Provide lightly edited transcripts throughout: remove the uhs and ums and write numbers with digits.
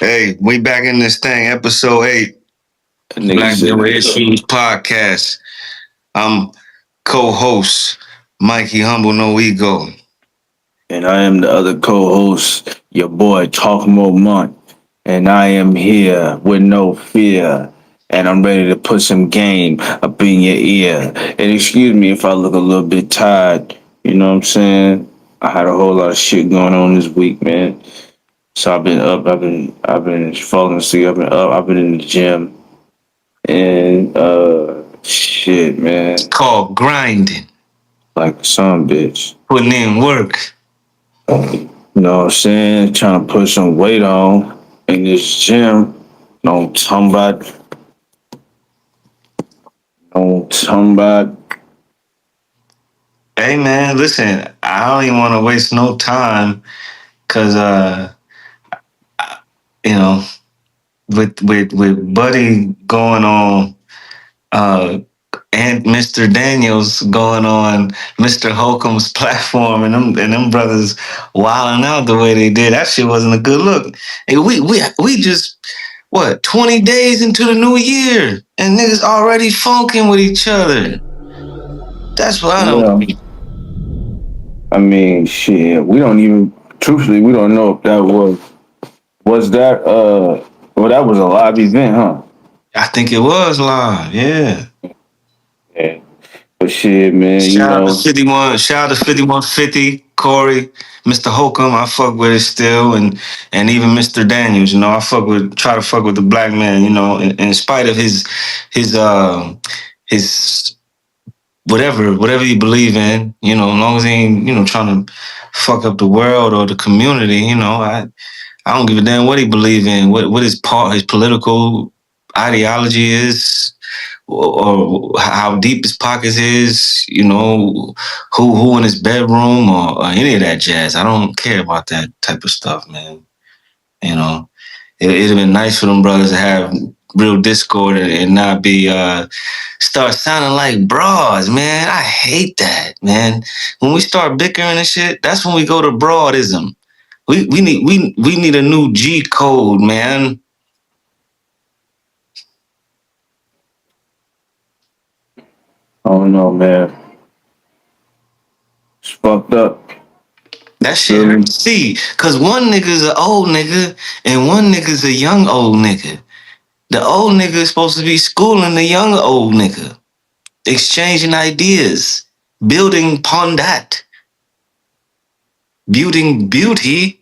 Hey, we back in this thing, episode 8, Nigga Black said, Mirror Issues podcast. I'm co-host Mikey Humble No Ego. and I am the other co-host, your boy Talk More Month, and I am here with no fear, and I'm ready to put some game up in your ear. And excuse me if I look a little bit tired. You know what I'm saying? I had a whole lot of shit going on this week, man. So I've been up. I've been falling asleep. I've been up. I've been in the gym, and shit, It's man, called grinding, like some bitch. putting in work. You know what I'm saying? Trying to put some weight on in this gym. No talking about, no talking about. Hey man, listen, I don't even want to waste no time because you know, with Buddy going on and Mr. Daniels going on Mr. Holcomb's platform and them brothers wilding out the way they did. That shit wasn't a good look. And we just 20 days into the new year and niggas already funking with each other. That's what I don't. Well, I mean, shit. We don't even, truthfully, we don't know if that was that. Well, that was a live event, huh? I think it was live, yeah. Yeah. But shit, man, you Shout out to know. 51, shout out to 5150, Corey, Mr. Holcomb, I fuck with it still, and even Mr. Daniels, I try to fuck with the black man, in spite of his whatever you believe in, as long as he ain't, trying to fuck up the world or the community, I don't give a damn what he believe in, what his political ideology is, or how deep his pockets is, who in his bedroom or any of that jazz. I don't care about that type of stuff, man. You know, it'd have been nice for them brothers to have real discord and not be start sounding like bras, man. I hate that, man. When we start bickering and shit, that's when we go to broadism. We need a new G code, man. I don't know, man. It's fucked up. That shit Feel me? hurts. See, cause one nigga's an old nigga and one nigga's a young old nigga. The old nigga is supposed to be schooling the young old nigga, exchanging ideas, building upon that, building beauty,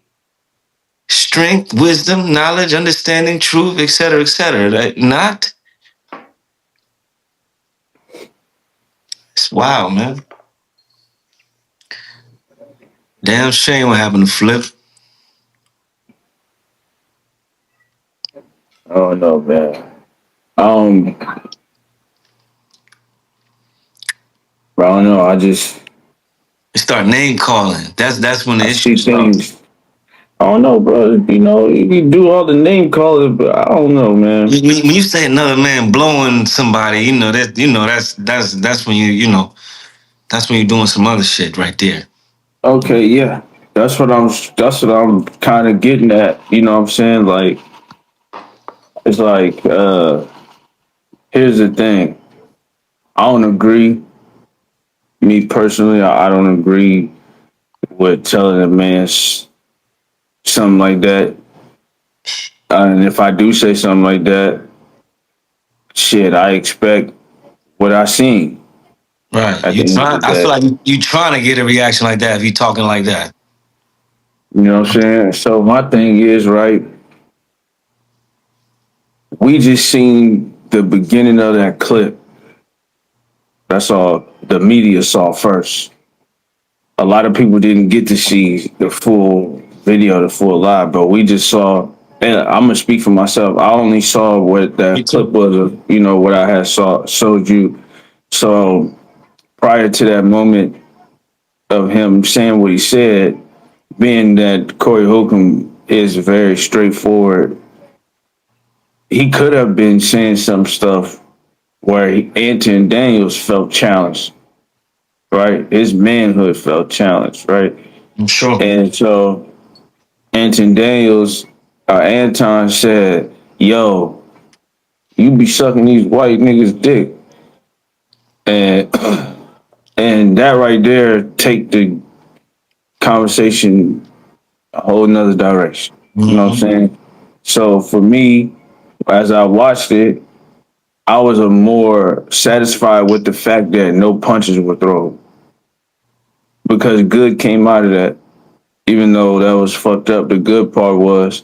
strength, wisdom, knowledge, understanding, truth, etc., etc. Not. It's wild, man. Damn shame what happened to Flip. I don't know, man. Um, I don't know. Start name calling. That's when the I issue see starts. things. I don't know, bro. You know, you do all the name calling, but I don't know, man. When you say another man blowing somebody, that's when that's when you're doing some other shit right there. Okay, yeah. That's what I'm kind of getting at. You know what I'm saying? Like, it's like, here's the thing. I don't agree. Me personally, I don't agree with telling a man something like that. And if I do say something like that, shit, I expect what I seen Right. at the You end of the trying? I feel day. like you trying to get a reaction like that if you talking like that. You know what I'm saying? So my thing is, right, we just seen the beginning of that clip. That's all the media saw first. A lot of people didn't get to see the full video, the full live, but we just saw. And I'm gonna speak for myself. I only saw what Me that clip too. was of, what I had showed you. So prior to that moment of him saying what he said, being that Corey Holcomb is very straightforward, he could have been saying some stuff where Anton Daniels felt challenged, right? His manhood felt challenged, right? I'm sure. And so Anton Daniels Anton said, "Yo, you be sucking these white niggas' dick," and and that right there take the conversation a whole nother direction. You know what I'm Mm-hmm. saying? So for me, as I watched it, I was a more satisfied with the fact that no punches were thrown because good came out of that. Even though that was fucked up, the good part was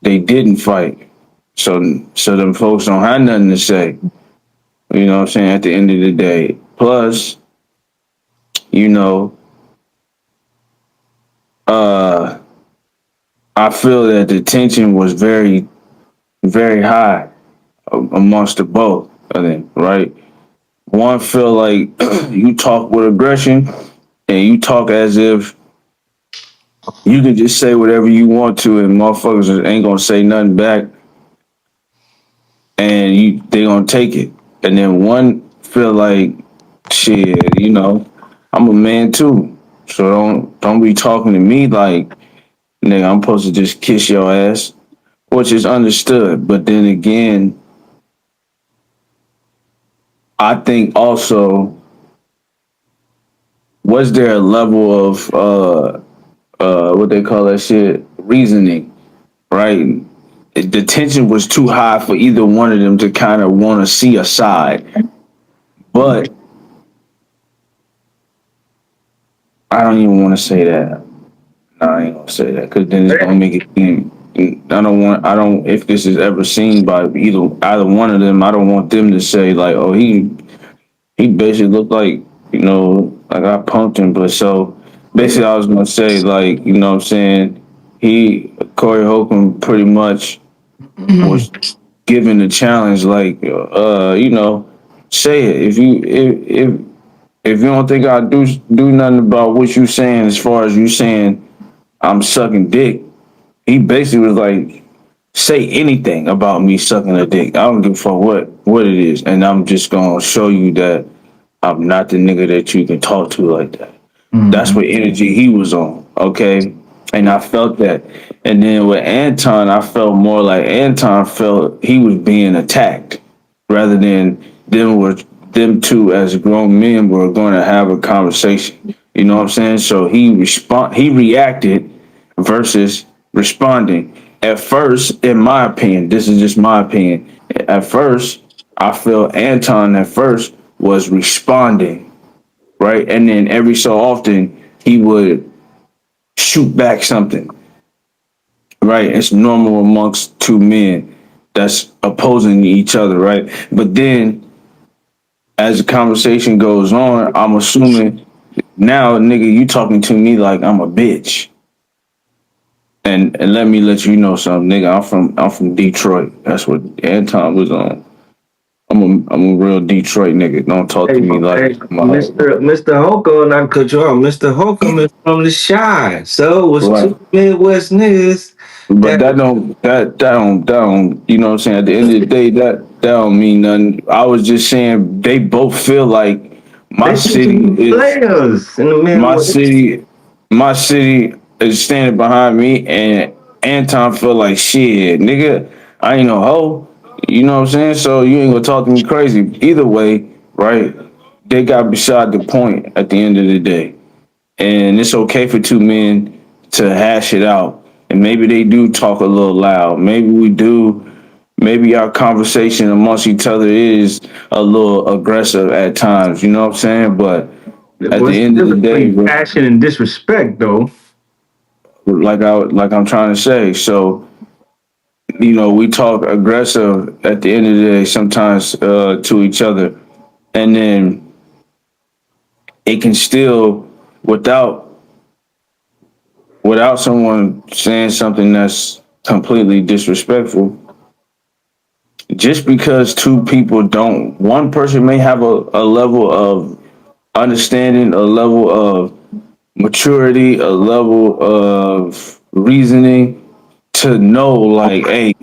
they didn't fight. So them folks don't have nothing to say. You know what I'm saying? At the end of the day. Plus, you know, uh I feel that the tension was very, very high amongst the both of them, right? One feel like you talk with aggression and you talk as if you can just say whatever you want to and motherfuckers ain't gonna say nothing back and they gonna take it. And then one feel like shit, I'm a man too. So don't be talking to me like nigga, I'm supposed to just kiss your ass, which is understood. But then again, I think also was there a level of what they call that shit reasoning, right? The tension was too high for either one of them to kind of want to see a side. But I don't even want to say that. No, I ain't gonna say that because then it's gonna make it seem. I don't. If this is ever seen by either one of them, I don't want them to say like, "Oh, he basically looked like like I punked him." But so basically, I was gonna say like, what I'm saying, Corey Holcomb pretty much was given the challenge like, say it if you don't think I do nothing about what you saying as far as you saying I'm sucking dick. He basically was like, say anything about me sucking a dick. I don't give a fuck what it is, and I'm just gonna show you that I'm not the nigga that you can talk to like that. That's Mm-hmm. what energy he was on, okay? And I felt that. And then with Anton, I felt more like Anton felt he was being attacked rather than them two as grown men were going to have a conversation. You know what I'm saying? So he reacted versus responding. At first, in my opinion, this is just my opinion. At first, I feel Anton at first was responding, right? And then every so often he would shoot back something, right? It's normal amongst two men that's opposing each other, right? But then as the conversation goes on, I'm assuming now, nigga, you talking to me like I'm a bitch. And let me let you know something, nigga. I'm from Detroit. That's what Anton was on. I'm a real Detroit nigga. Don't talk to Hey, me like hey, I'm a Mr. Holcomb, not cut you off. Mr. Holcomb is from the Shy, so it was right. two Midwest niggas But that that don't you know what I'm saying? At the end of the day, that don't mean nothing. I was just saying they both feel like my they used to city be is players in the my Midwest. city my city is standing behind me and Anton feel like shit, nigga, I ain't no hoe. You know what I'm saying? So you ain't gonna talk to me crazy. Either way, right? They got beside the point at the end of the day. And it's okay for two men to hash it out. And maybe they do talk a little loud. Maybe we do. Maybe our conversation amongst each other is a little aggressive at times. You know what I'm saying? But at What's the the end of the difference day, between passion and disrespect, though? like I'm trying to say, so we talk aggressive at the end of the day sometimes to each other, and then it can still without without someone saying something that's completely disrespectful, just because two people don't, one person may have a level of understanding, a level of maturity, a level of reasoning to know, like, hey,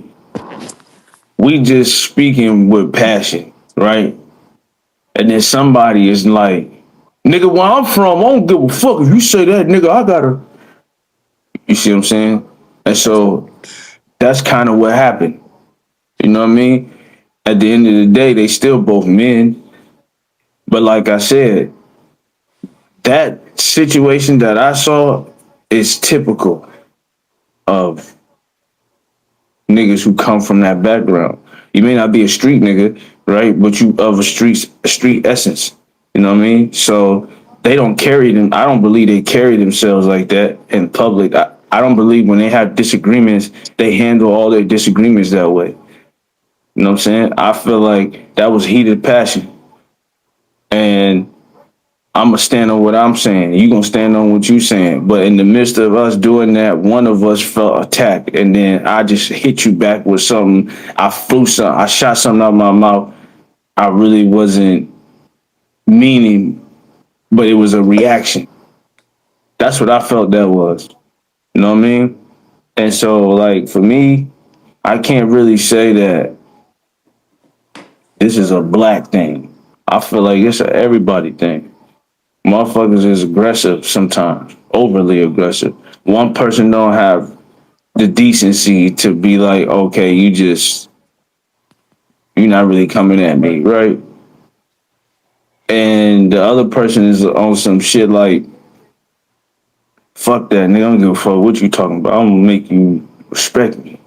we just speaking with passion, right? And then somebody is like, nigga, where I'm from, I don't give a fuck if you say that, nigga, I gotta, you see what I'm saying? And so that's kind of what happened. You know what I mean? At the end of the day, they still both men. But like I said, that situation that I saw is typical of niggas who come from that background. You may not be a street nigga, right? But you of a street essence. You know what I mean? So they don't carry them. I don't believe they carry themselves like that in public. I don't believe when they have disagreements, they handle all their disagreements that way. You know what I'm saying? I feel like that was heated passion. And I'm gonna stand on what I'm saying. You gonna stand on what you saying. But in the midst of us doing that, one of us felt attacked, and then I just hit you back with something. I flew something. I shot something out of my mouth. I really wasn't meaning, but it was a reaction. That's what I felt that was. You know what I mean? And so, like for me, I can't really say that this is a black thing. I feel like it's a everybody thing. Motherfuckers is aggressive sometimes, overly aggressive. One person don't have the decency to be like, okay, you're not really coming at me, right? And the other person is on some shit like, fuck that, nigga, I don't give a fuck what you talking about. I'm gonna make you respect me.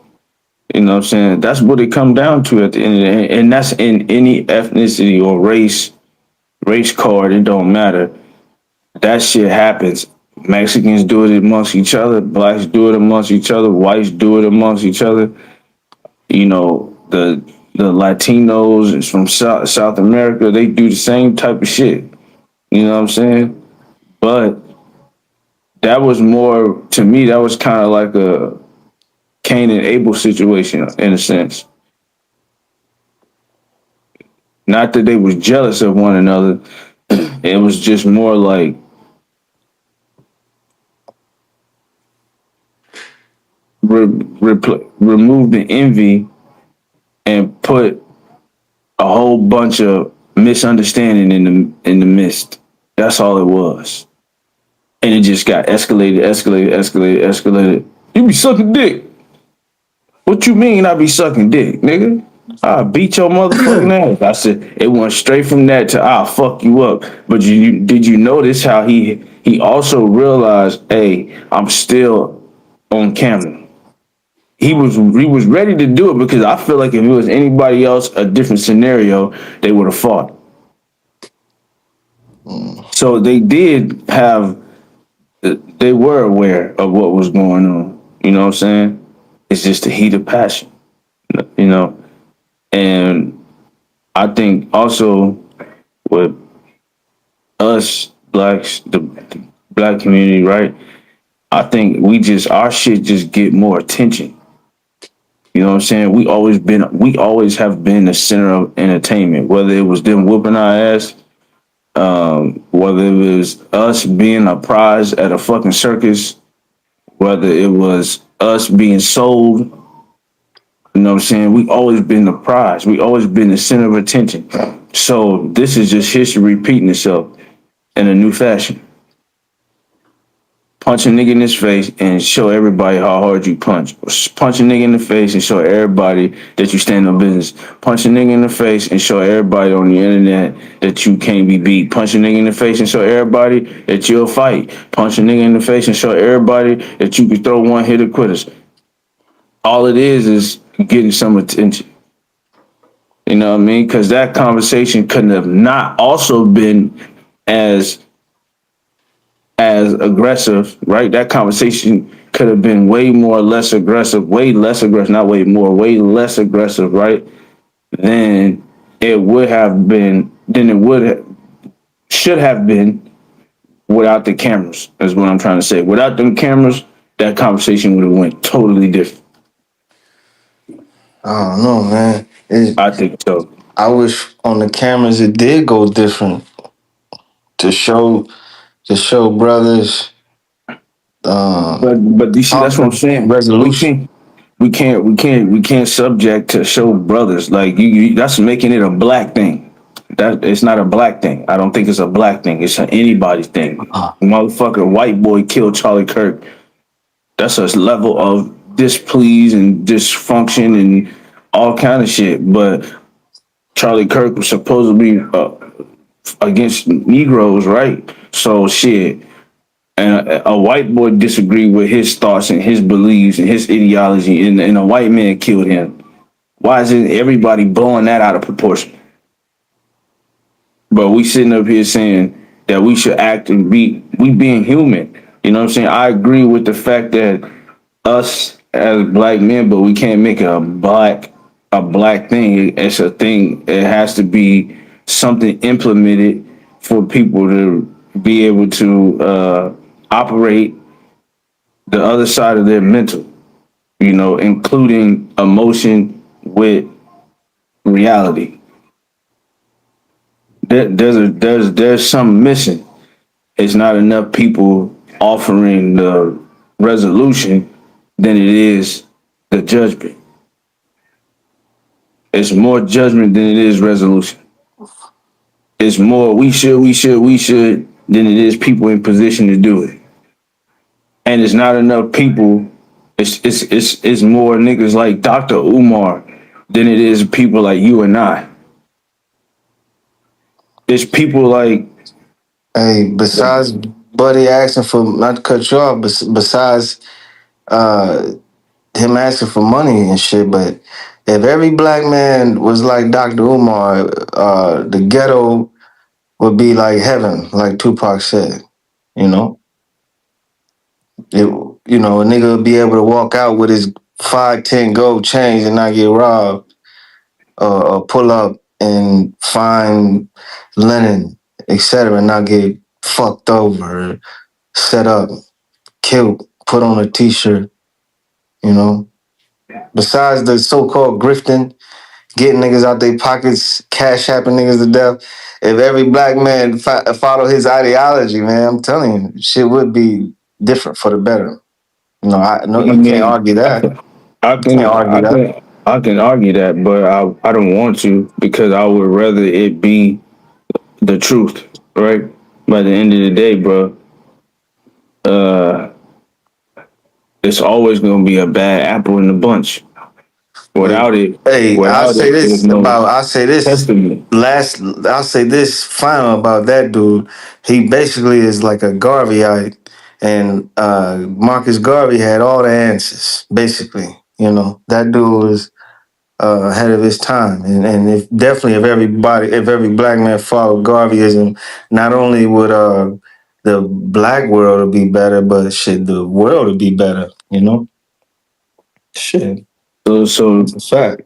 You know what I'm saying? That's what it come down to at the end of the day. And that's in any ethnicity or race card, it don't matter. That shit happens. Mexicans do it amongst each other, blacks do it amongst each other, whites do it amongst each other. You know, the Latinos from South America, they do the same type of shit. You know what I'm saying? But that was more to me, that was kind of like a Cain and Abel situation in a sense. Not that they was jealous of one another. It was just more like remove the envy and put a whole bunch of misunderstanding in the midst. That's all it was. And it just got escalated. You be sucking dick. What you mean I be sucking dick, nigga? I beat your motherfucking ass. I said it went straight from that to I'll fuck you up. But did you notice how he also realized, hey, I'm still on camera. He was ready to do it because I feel like if it was anybody else, a different scenario, they would have fought. So they did have, they were aware of what was going on. You know what I'm saying? It's just the heat of passion, you know. And I think also with us blacks, the black community, right? I think our shit just get more attention. You know what I'm saying? We always have been the center of entertainment, whether it was them whooping our ass, whether it was us being a prize at a fucking circus, whether it was us being sold. You know what I'm saying? We always been the prize. We always been the center of attention. So this is just history repeating itself in a new fashion. Punch a nigga in his face and show everybody how hard you punch. Punch a nigga in the face and show everybody that you stand on business. Punch a nigga in the face and show everybody on the internet that you can't be beat. Punch a nigga in the face and show everybody that you'll fight. Punch a nigga in the face and show everybody that you can throw one hit or quitters. All it is getting some attention. You know what I mean? Because that conversation couldn't have not also been as aggressive, right? That conversation could have been way more less aggressive, way less aggressive, not way more, way less aggressive, right? Than it would have been, than it would have, should have been without the cameras, is what I'm trying to say. Without them cameras, that conversation would have went totally different. I don't know, man. I think so. I wish on the cameras it did go different to show brothers But you see, that's what I'm conflict saying. resolution. We can't subject to show brothers like that's making it a black thing. That it's not a black thing. I don't think it's a black thing. It's an anybody thing. Uh, Motherfucker, white boy killed Charlie Kirk. That's a level of displeased and dysfunction and all kind of shit. But Charlie Kirk was supposed to be against Negroes, right? So shit, and a white boy disagreed with his thoughts and his beliefs and his ideology, and a white man killed him. Why isn't everybody blowing that out of proportion? But we sitting up here saying that we should act and be we being human. You know what I'm saying? I agree with the fact that us as black men, but we can't make it a black thing. It's a thing. It has to be something implemented for people to be able to operate the other side of their mental. Including emotion with reality. There's something missing. It's not enough people offering the resolution than it is the judgment. It's more judgment than it is resolution. It's more we should than it is people in position to do it. And it's not enough people. It's more niggas like Dr. Umar than it is people like you and I. It's people like Hey, besides Buddy asking for, not to cut you off, but besides uh him asking for money and shit, but if every black man was like Dr. Umar, the ghetto would be like heaven, like Tupac said. You know, it, a nigga would be able to walk out with his 5, 10 gold chains and not get robbed, or pull up and find linen, etc., and not get fucked over, set up, killed, put on a t-shirt. You know, besides the so-called grifting, getting niggas out their pockets, cash apping niggas to death. If every black man follow his ideology, man, I'm telling you, shit would be different for the better. I no, I you can't mean, argue I that. can, I You can't can, argue I that. can, I can argue that, but I don't want to because I would rather it be the truth, right? By the end of the day, bro, uh, it's always gonna be a bad apple in the bunch. But Without it, hey, without it, there's no testament. I'll say this final about that dude. He basically is like a Garveyite, and Marcus Garvey had all the answers. Basically, that dude was ahead of his time, and if definitely if every black man followed Garveyism, not only would the black world would be better, but shit, the world would be better. Shit, So that's a fact.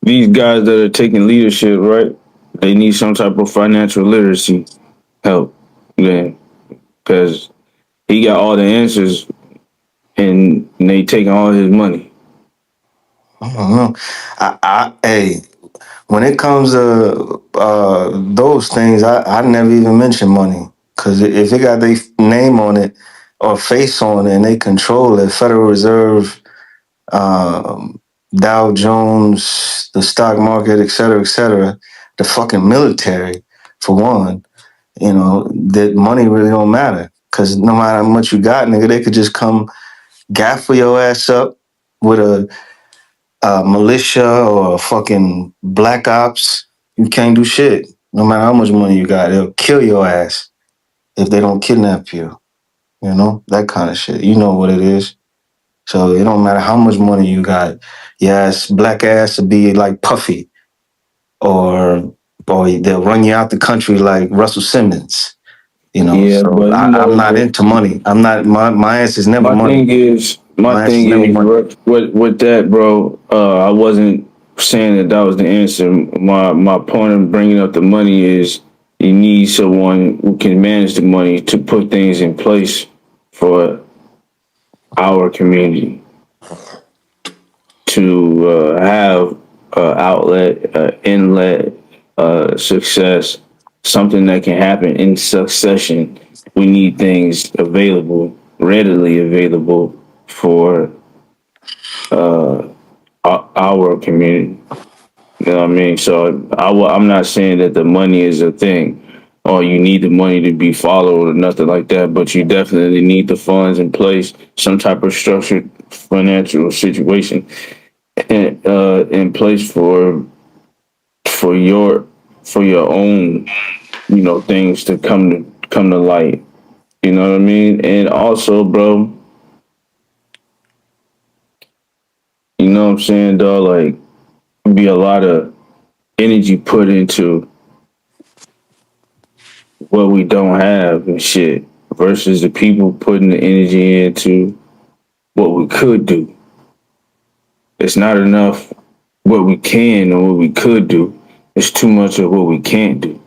these guys that are taking leadership, right? They need some type of financial literacy help, then, because he got all the answers and they taking all his money. I don't know. Hey, when it comes to those things, I never even mention money, because if it got their name on it or face on it and they control it, Federal Reserve, Dow Jones, the stock market, et cetera, the fucking military, for one, that money really don't matter. Because no matter how much you got, nigga, they could just come gaffle your ass up with a militia or a fucking black ops. You can't do shit. No matter how much money you got, they'll kill your ass if they don't kidnap you. That kind of shit. You know what it is. So it don't matter how much money you got. Yes, black ass to be like Puffy, or they'll run you out the country like Russell Simmons. Yeah, So but I'm not into money. I'm not. My answer's never my money. thing is, my My answer's thing never is, money. with that, bro. I wasn't saying that was the answer. My point of bringing up the money is you need someone who can manage the money to put things in place for our community to have outlet, inlet, success, something that can happen in succession. We need things available, readily available for our community. You know what I mean? So I'm not saying that the money is a thing or you need the money to be followed or nothing like that, but you definitely need the funds in place, some type of structure financial situation in place for your for your own, things to come to light. You know what I mean? And also, bro, you know what I'm saying, dog, like be a lot of energy put into what we don't have and shit versus the people putting the energy into what we could do. It's not enough what we can or what we could do. It's too much of what we can't do.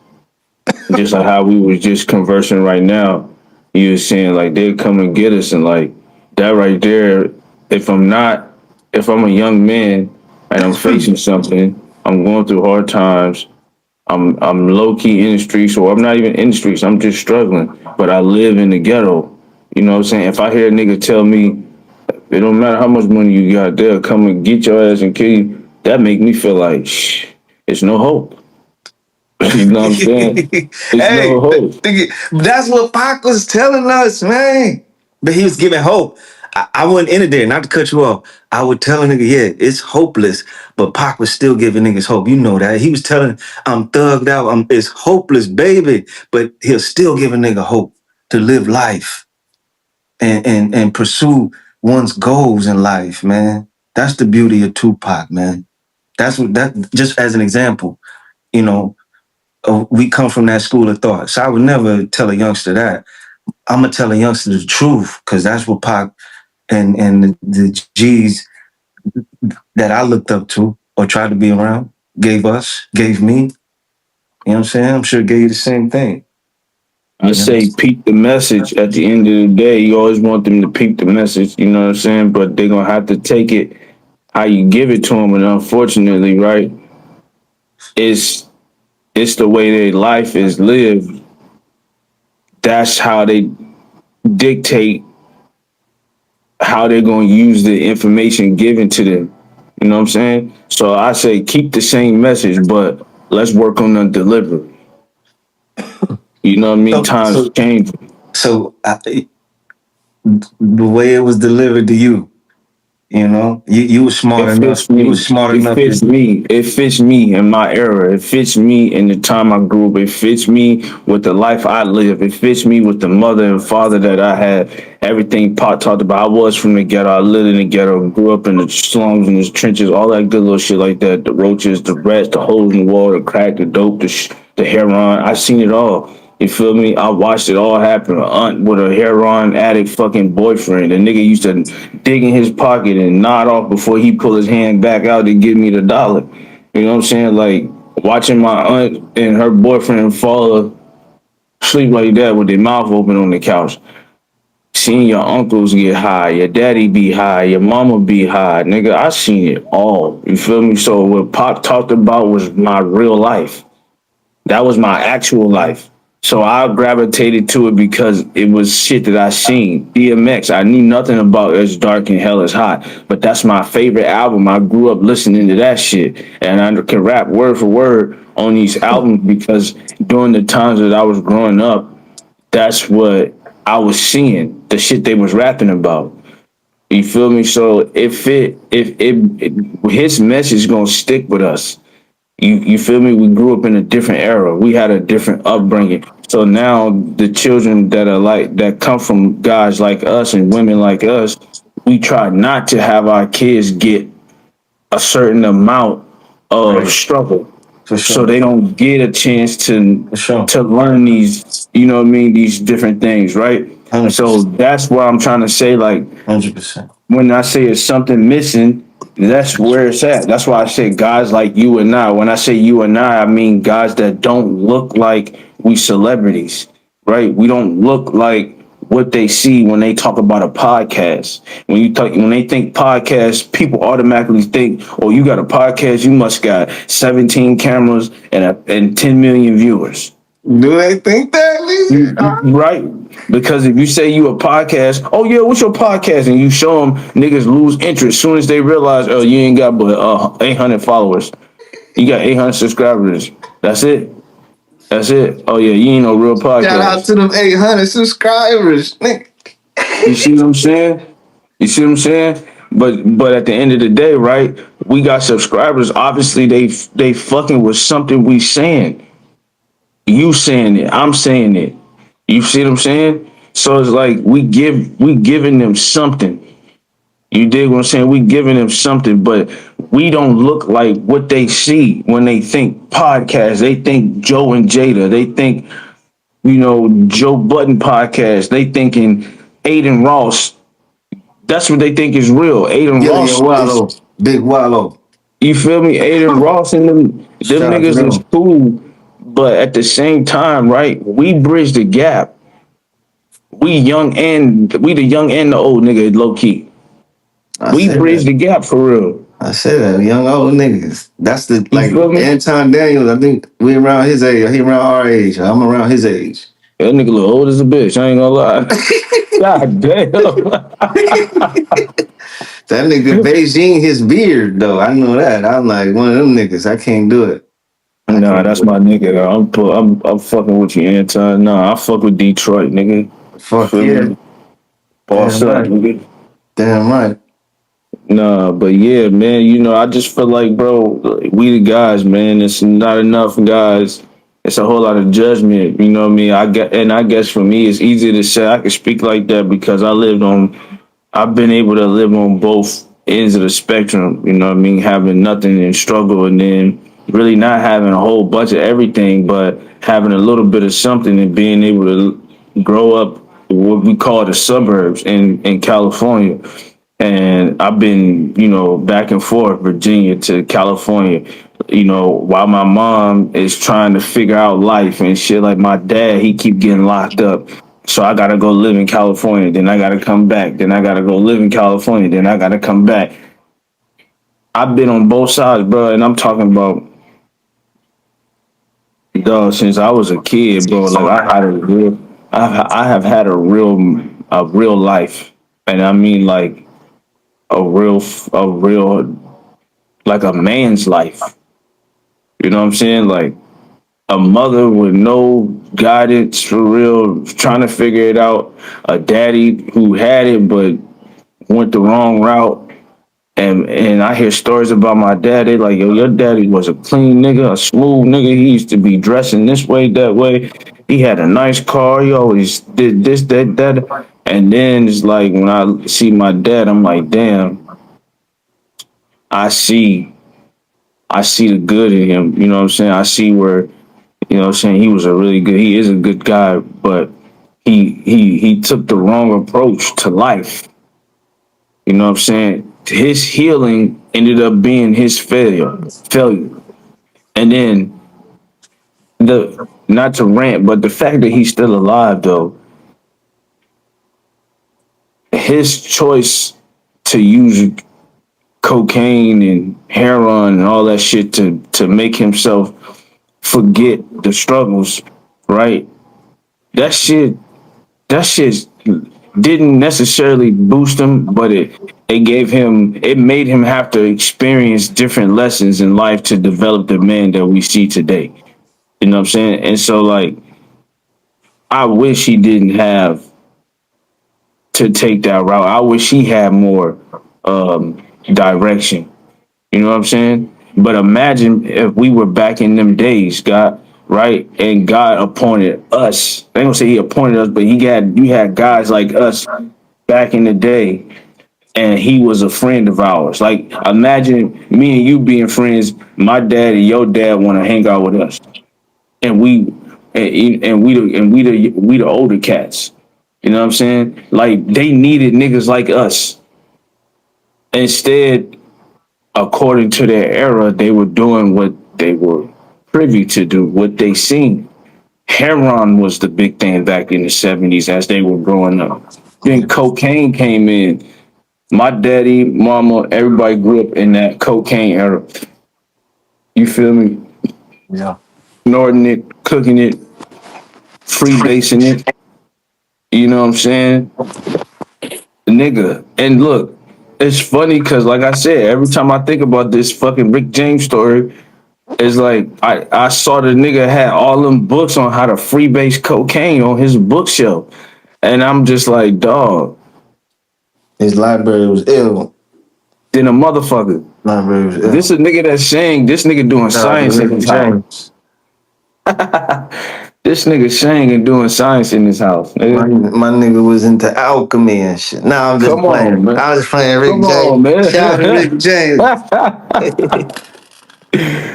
Just like how we was just conversing right now, you were saying like they'll come and get us, and like that right there, if I'm not if I'm a young man and I'm facing something, I'm going through hard times, I'm low key in the streets, or I'm not even in the streets, I'm just struggling. But I live in the ghetto. You know what I'm saying? If I hear a nigga tell me it don't matter how much money you got, they'll come and get your ass and kill you, that make me feel like it's no hope. You know what I'm saying? It's no Hey, hope. that's what Pac was telling us, man. But he was giving hope. I wouldn't end it there, not to cut you off. I would tell a nigga, yeah, it's hopeless, but Pac was still giving niggas hope. You know that. He was telling, I'm thugged out, it's hopeless, baby. But he'll still give a nigga hope to live life and pursue one's goals in life, man. That's the beauty of Tupac, man. That's what that just as an example, you know, we come from that school of thought. So I would never tell a youngster that. I'm gonna tell a youngster the truth because that's what Pac and the G's that I looked up to or tried to be around gave me. You know what I'm saying? I'm sure it gave you the same thing. I You know? say peep the message. At the end of the day, you always want them to peep the message, you know what I'm saying? But they're gonna have to take it how you give it to them, and unfortunately, right, it's it's the way their life is lived. That's how they dictate how they're gonna use the information given to them. You know what I'm saying? So I say keep the same message, but let's work on the delivery. You know what I mean? So Times so change. so the way it was delivered to you, you were smart It enough. fits You were me. smart It enough fits to. me. It fits me in my era. It fits me in the time I grew up. It fits me with the life I live. It fits me with the mother and father that I had. Everything Pop talked about. I was from the ghetto. I lived in the ghetto. Grew up in the slums and the trenches. All that good little shit like that. The roaches, the rats, the holes in the wall, the crack, the dope, the heroin. I seen it all. You feel me? I watched it all happen. An aunt with a heroin addict fucking boyfriend. The nigga used to dig in his pocket and nod off before he pull his hand back out to give me the dollar. You know what I'm saying? Like watching my aunt and her boyfriend fall asleep like that with their mouth open on the couch. Seeing your uncles get high, your daddy be high, your mama be high. Nigga, I seen it all. You feel me? So what Pop talked about was my real life. That was my actual life. So I gravitated to it because it was shit that I seen. DMX, I knew nothing about It's Dark and Hell is Hot, but that's my favorite album. I grew up listening to that shit, and I can rap word for word on these albums because during the times that I was growing up, that's what I was seeing, the shit they was rapping about. You feel me? So if his message gonna stick with us. You feel me? We grew up in a different era. We had a different upbringing. So now the children that are like that come from guys like us and women like us, we try not to have our kids get a certain amount of Right. struggle. For So sure. they don't get a chance For sure. to learn these, you know what I mean, these different things, right? So 100%. that's what I'm trying to say. Like 100%. when I say it's something missing, that's where it's at. That's why I say guys like you and I. When I say you and I mean guys that don't look like we celebrities, right? We don't look like what they see when they talk about a podcast. When they think podcast, people automatically think, "Oh, you got a podcast, you must got 17 cameras and 10 million viewers." Do they think that, Lee? Right. Because if you say you a podcast, oh yeah, what's your podcast? And you show them, niggas lose interest as soon as they realize, oh, you ain't got but 800 followers. You got 800 subscribers. That's it. That's it. Oh yeah, you ain't no real Shout out podcast. to them 800 subscribers. Nigga. You see what I'm saying? You see what I'm saying? But at the end of the day, right? We got subscribers. Obviously, they fucking with something we saying. You saying it. I'm saying it. You see what I'm saying? So it's like we giving them something. You dig what I'm saying? We giving them something, but we don't look like what they see when they think podcast. They think Joe and Jada. They think, Joe Budden podcast. They thinking Aiden Ross. That's what they think is real. Aiden Yeah, yeah, Ross is, Wallow. Big Wallow. you feel me? Aiden Ross and them Shout out to niggas is them. cool, but at the same time, right? We bridge the gap. We the young and the old nigga, low key. I We said bridge that. the gap for real. I said that. Young old niggas. That's the You like feel me? Anton Daniels. I think we around his age. He around our age. I'm around his age. That nigga look old as a bitch. I ain't gonna lie. God damn. That nigga Beijing his beard though. I know that. I'm like one of them niggas. I can't do it. I Nah, can't that's do my nigga. Though. I'm fucking with you, Anton. Nah, I fuck with Detroit, nigga. it. Fuck Feel yeah. me? Boss Damn up, right. nigga. Damn right. Nah, but yeah, man. I just feel like, bro, we the guys, man. It's not enough guys. It's a whole lot of judgment. You know what I mean? I guess for me, it's easy to say I can speak like that because I've been able to live on both ends of the spectrum, you know what I mean? Having nothing and struggle and then really not having a whole bunch of everything, but having a little bit of something and being able to grow up what we call the suburbs in California. And I've been, back and forth, Virginia to California, while my mom is trying to figure out life and shit. Like my dad, he keep getting locked up. So I gotta go live in California, then I gotta come back, then I gotta go live in California, then I gotta come back. I've been on both sides, bro, and I'm talking about, dog, since I was a kid, bro. Like I have had a real life, and I mean like a real, like a man's life. You know what I'm saying? Like a mother with no guidance for real, trying to figure it out. A daddy who had it but went the wrong route. And I hear stories about my dad. They like, yo, your daddy was a clean nigga, a smooth nigga. He used to be dressing this way, that way. He had a nice car. He always did this, that, that. And then it's like when I see my dad, I'm like, damn, I see, I see the good in him. You know what I'm saying? I see where, what I'm saying, he is a good guy, but he took the wrong approach to life. You know what I'm saying? His healing ended up being his failure. And then the not to rant, but the fact that he's still alive though, his choice to use cocaine and heroin and all that shit to make himself forget the struggles, right? That shit that shit didn't necessarily boost him, but it made him have to experience different lessons in life to develop the man that we see today. You know what I'm saying? And so like I wish he didn't have to take that route. I wish he had more direction. You know what I'm saying? But imagine if we were back in them days, God, right? And God appointed us. I ain't gonna say he appointed us, but you had guys like us back in the day, and he was a friend of ours. Like imagine me and you being friends. My dad and your dad want to hang out with us, and we the older cats. You know what I'm saying? Like they needed niggas like us. Instead, according to their era, they were doing what they were privy to do, what they seen. Heroin was the big thing back in the 70s as they were growing up. Then cocaine came in. My daddy, mama, everybody grew up in that cocaine era. You feel me? Yeah. Snorting it, cooking it, freebasing it. You know what I'm saying? Nigga. And look, it's funny because, like I said, every time I think about this fucking Rick James story, it's like I saw the nigga had all them books on how to freebase cocaine on his bookshelf. And I'm just like, dog, His library was ill. than a motherfucker. Nah, bro. This a nigga that's saying this nigga doing Shout out to science in Rick his house. James. This nigga saying and doing science in his house, My, nigga. my nigga was into alchemy and shit. Nah, I'm just Come on, playing. man. I was just playing Rick Come on, James. man. Shout out to Rick James. That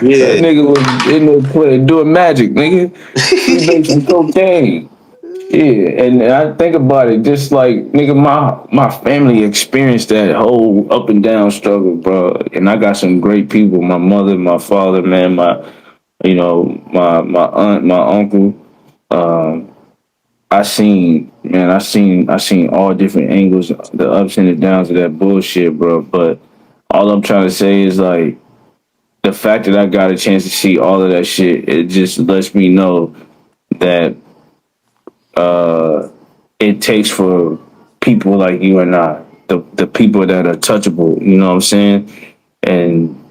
Yeah. nigga was in there playing, doing magic, nigga. Freebasing cocaine. Yeah, and I think about it, just like nigga, my family experienced that whole up and down struggle, bro. And I got some great people. My mother, my father, man, my aunt, my uncle. Um, I seen all different angles, the ups and the downs of that bullshit, bro. But all I'm trying to say is like the fact that I got a chance to see all of that shit, it just lets me know that it takes for people like you and I, the people that are touchable, you know what I'm saying? And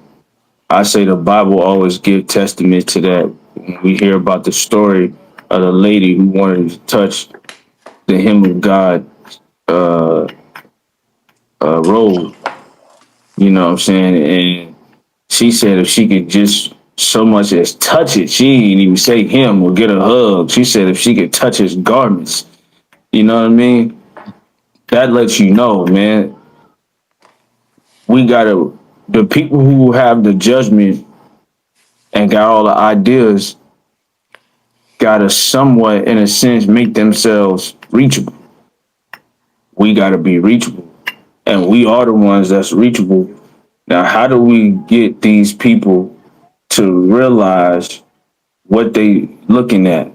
I say the Bible always give testament to that. When we hear about the story of the lady who wanted to touch the hem of God robe, you know what I'm saying? And she said if she could just so much as touch it, she didn't even say him or get a hug. She said if she could touch his garments, you know what I mean? That lets you know, man, we gotta the people who have the judgment and got all the ideas gotta somewhat in a sense make themselves reachable. We gotta be reachable. And we are the ones that's reachable. Now how do we get these people to realize what they looking at?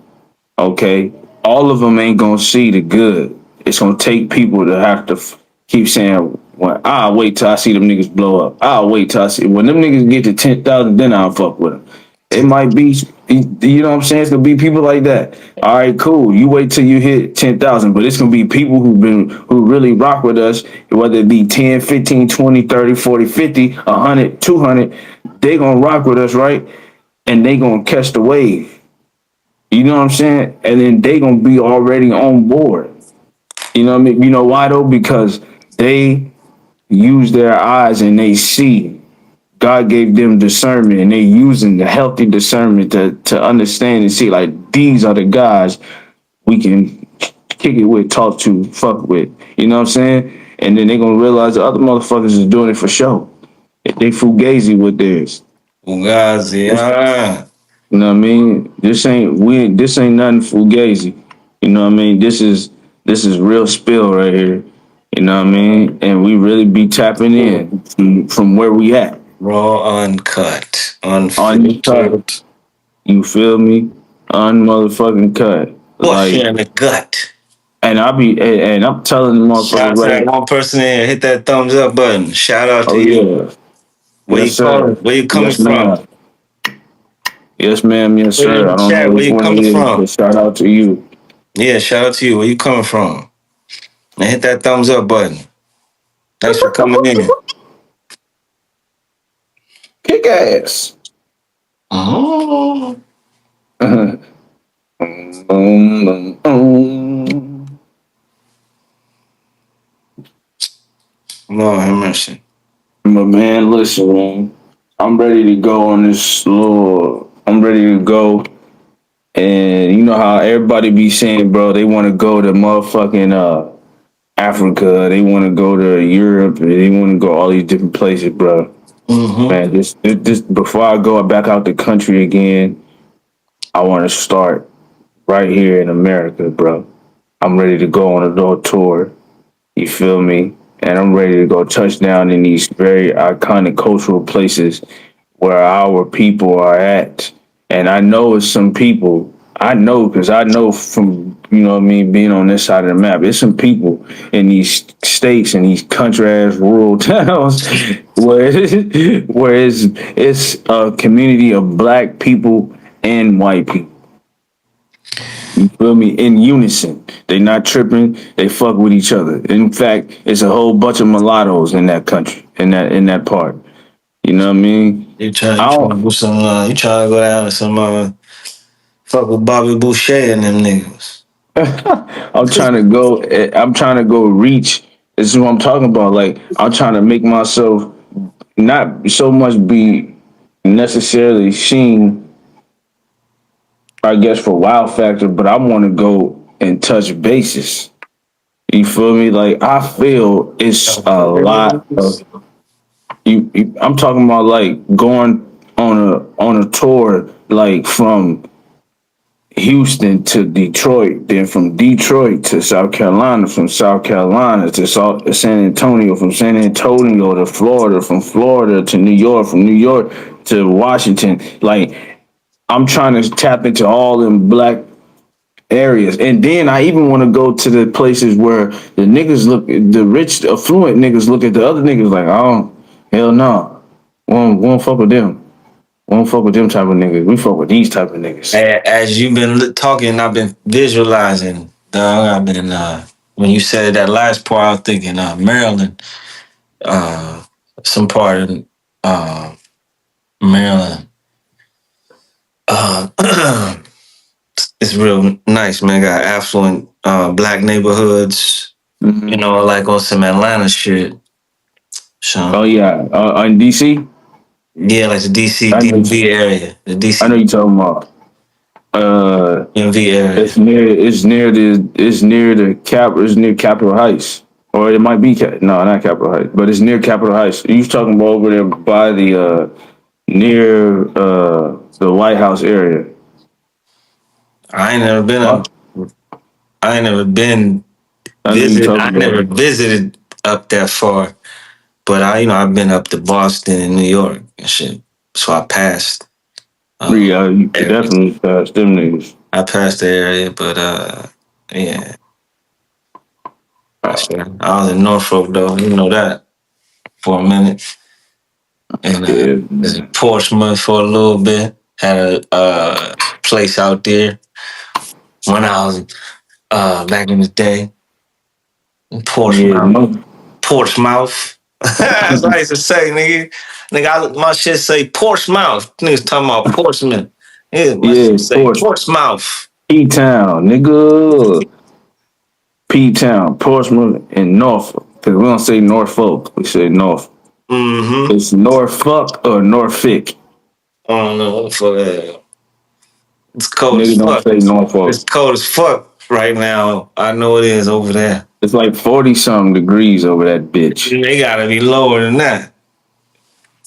Okay. All of them ain't gonna see the good. It's gonna take people to have to keep saying, well, I'll wait till I see them niggas blow up. I'll wait till I see when them niggas get to 10,000, then I'll fuck with them. It might be, you know what I'm saying? It's gonna be people like that. All right, cool. You wait till you hit 10,000, but it's gonna be people who really rock with us, whether it be 10, 15, 20, 30, 40, 50, 100, 200. They gonna rock with us, right? And they gonna catch the wave. You know what I'm saying? And then they gonna be already on board. You know what I mean? You know why though? Because they use their eyes and they see. God gave them discernment and they using the healthy discernment to understand and see like these are the guys we can kick it with, talk to, fuck with. You know what I'm saying? And then they gonna realize the other motherfuckers is doing it for show. They fugazi with theirs. Fugazi. You know what I mean? This ain't nothing fugazi. You know what I mean? This is real spill right here. You know what I mean? And we really be tapping in from where we at. Raw, uncut, Uncut. unfiltered. You feel me? Unmotherfucking cut. Bush Like in the gut. and I'm telling the Shout motherfuckers out to right that now, one person there. Hit that thumbs up button. Shout out to oh you. yeah. Where Yes, you calling? sir. Where you coming Yes, from? ma'am. Yes, ma'am. Yes, Put it sir. in the I don't know chat. Where which you one it coming is, from? but shout out to you. Yeah, shout out to you. Where you coming from? And hit that thumbs up button. Thanks for coming in. Kick ass. Oh, Boom, boom, boom. Lord have mercy. But man, listen, man. I'm ready to go on this little. I'm ready to go. And you know how everybody be saying, bro, they want to go to motherfucking Africa, they want to go to Europe, they want to go all these different places, bro. Mm-hmm. Man, this before I go back out the country again, I want to start right here in America, bro. I'm ready to go on a little tour. You feel me? And I'm ready to go touch down in these very iconic cultural places where our people are at. And I know it's some people, I know because I know from, you know what I mean, being on this side of the map, it's some people in these states and these country ass rural towns where, where it's a community of black people and white people. You feel me? In unison. They not tripping. They fuck with each other. In fact, it's a whole bunch of mulattoes in that country, in that part. You know what I mean? You I trying to don't. do some you trying to go down to some fuck with Bobby Boucher and them niggas. I'm trying to go. I'm trying to go reach. This is what I'm talking about. Like I'm trying to make myself not so much be necessarily seen, I guess, for wow factor, but I want to go and touch bases. You feel me? Like I feel it's a lot of I'm talking about like going on a tour like from Houston to Detroit, then from Detroit to South Carolina, from South Carolina to San Antonio, from San Antonio to Florida, from Florida to New York, from New York to Washington. Like I'm trying to tap into all them black areas. And then I even want to go to the places where the niggas look, the rich, affluent niggas look at the other niggas like, oh, hell no. Won't fuck with them. Won't fuck with them type of niggas. We fuck with these type of niggas. As you've been talking, I've been visualizing. Dog, I've been when you said that last part, I was thinking Maryland, uh, some part of Maryland. Uh, it's real nice, man. Got affluent black neighborhoods. You Mm-hmm. know, like on some Atlanta shit. So Oh yeah, in DC. yeah, like the DC I know. DMV area, the I know DC you talking about. DMV area. It's near Capitol Heights, or it might be no, not Capitol Heights, but it's near Capitol Heights. You talking about over there by the near the White House area? I ain't never been up. Oh, I ain't never been I know you visit. I talking never about. visited up that far, but I've been up to Boston and New York and shit. So I passed. Yeah, you could Area. definitely pass them niggas. I passed the area, but yeah. Oh, I was in Norfolk though. You know that for a minute, and yeah, was in man. Portsmouth for a little bit. Had a place out there when I was back in the day in Yeah, Portsmouth. no. Portsmouth. That's what I used to say, nigga. My shit say Portsmouth. Niggas talking about Portsmouth. Yeah, my Yeah, shit say Port Portsmouth. P Town, nigga. P Town, Portsmouth, and Norfolk. Cause we don't say Norfolk, we say North. Mm-hmm. It's Norfolk or Norfolk. I don't know what the fuck that is. It's cold as Nigga don't fuck. say Norfolk. It's cold as fuck right now. I know it is over there. It's like 40 something degrees over that bitch. They gotta be lower than that.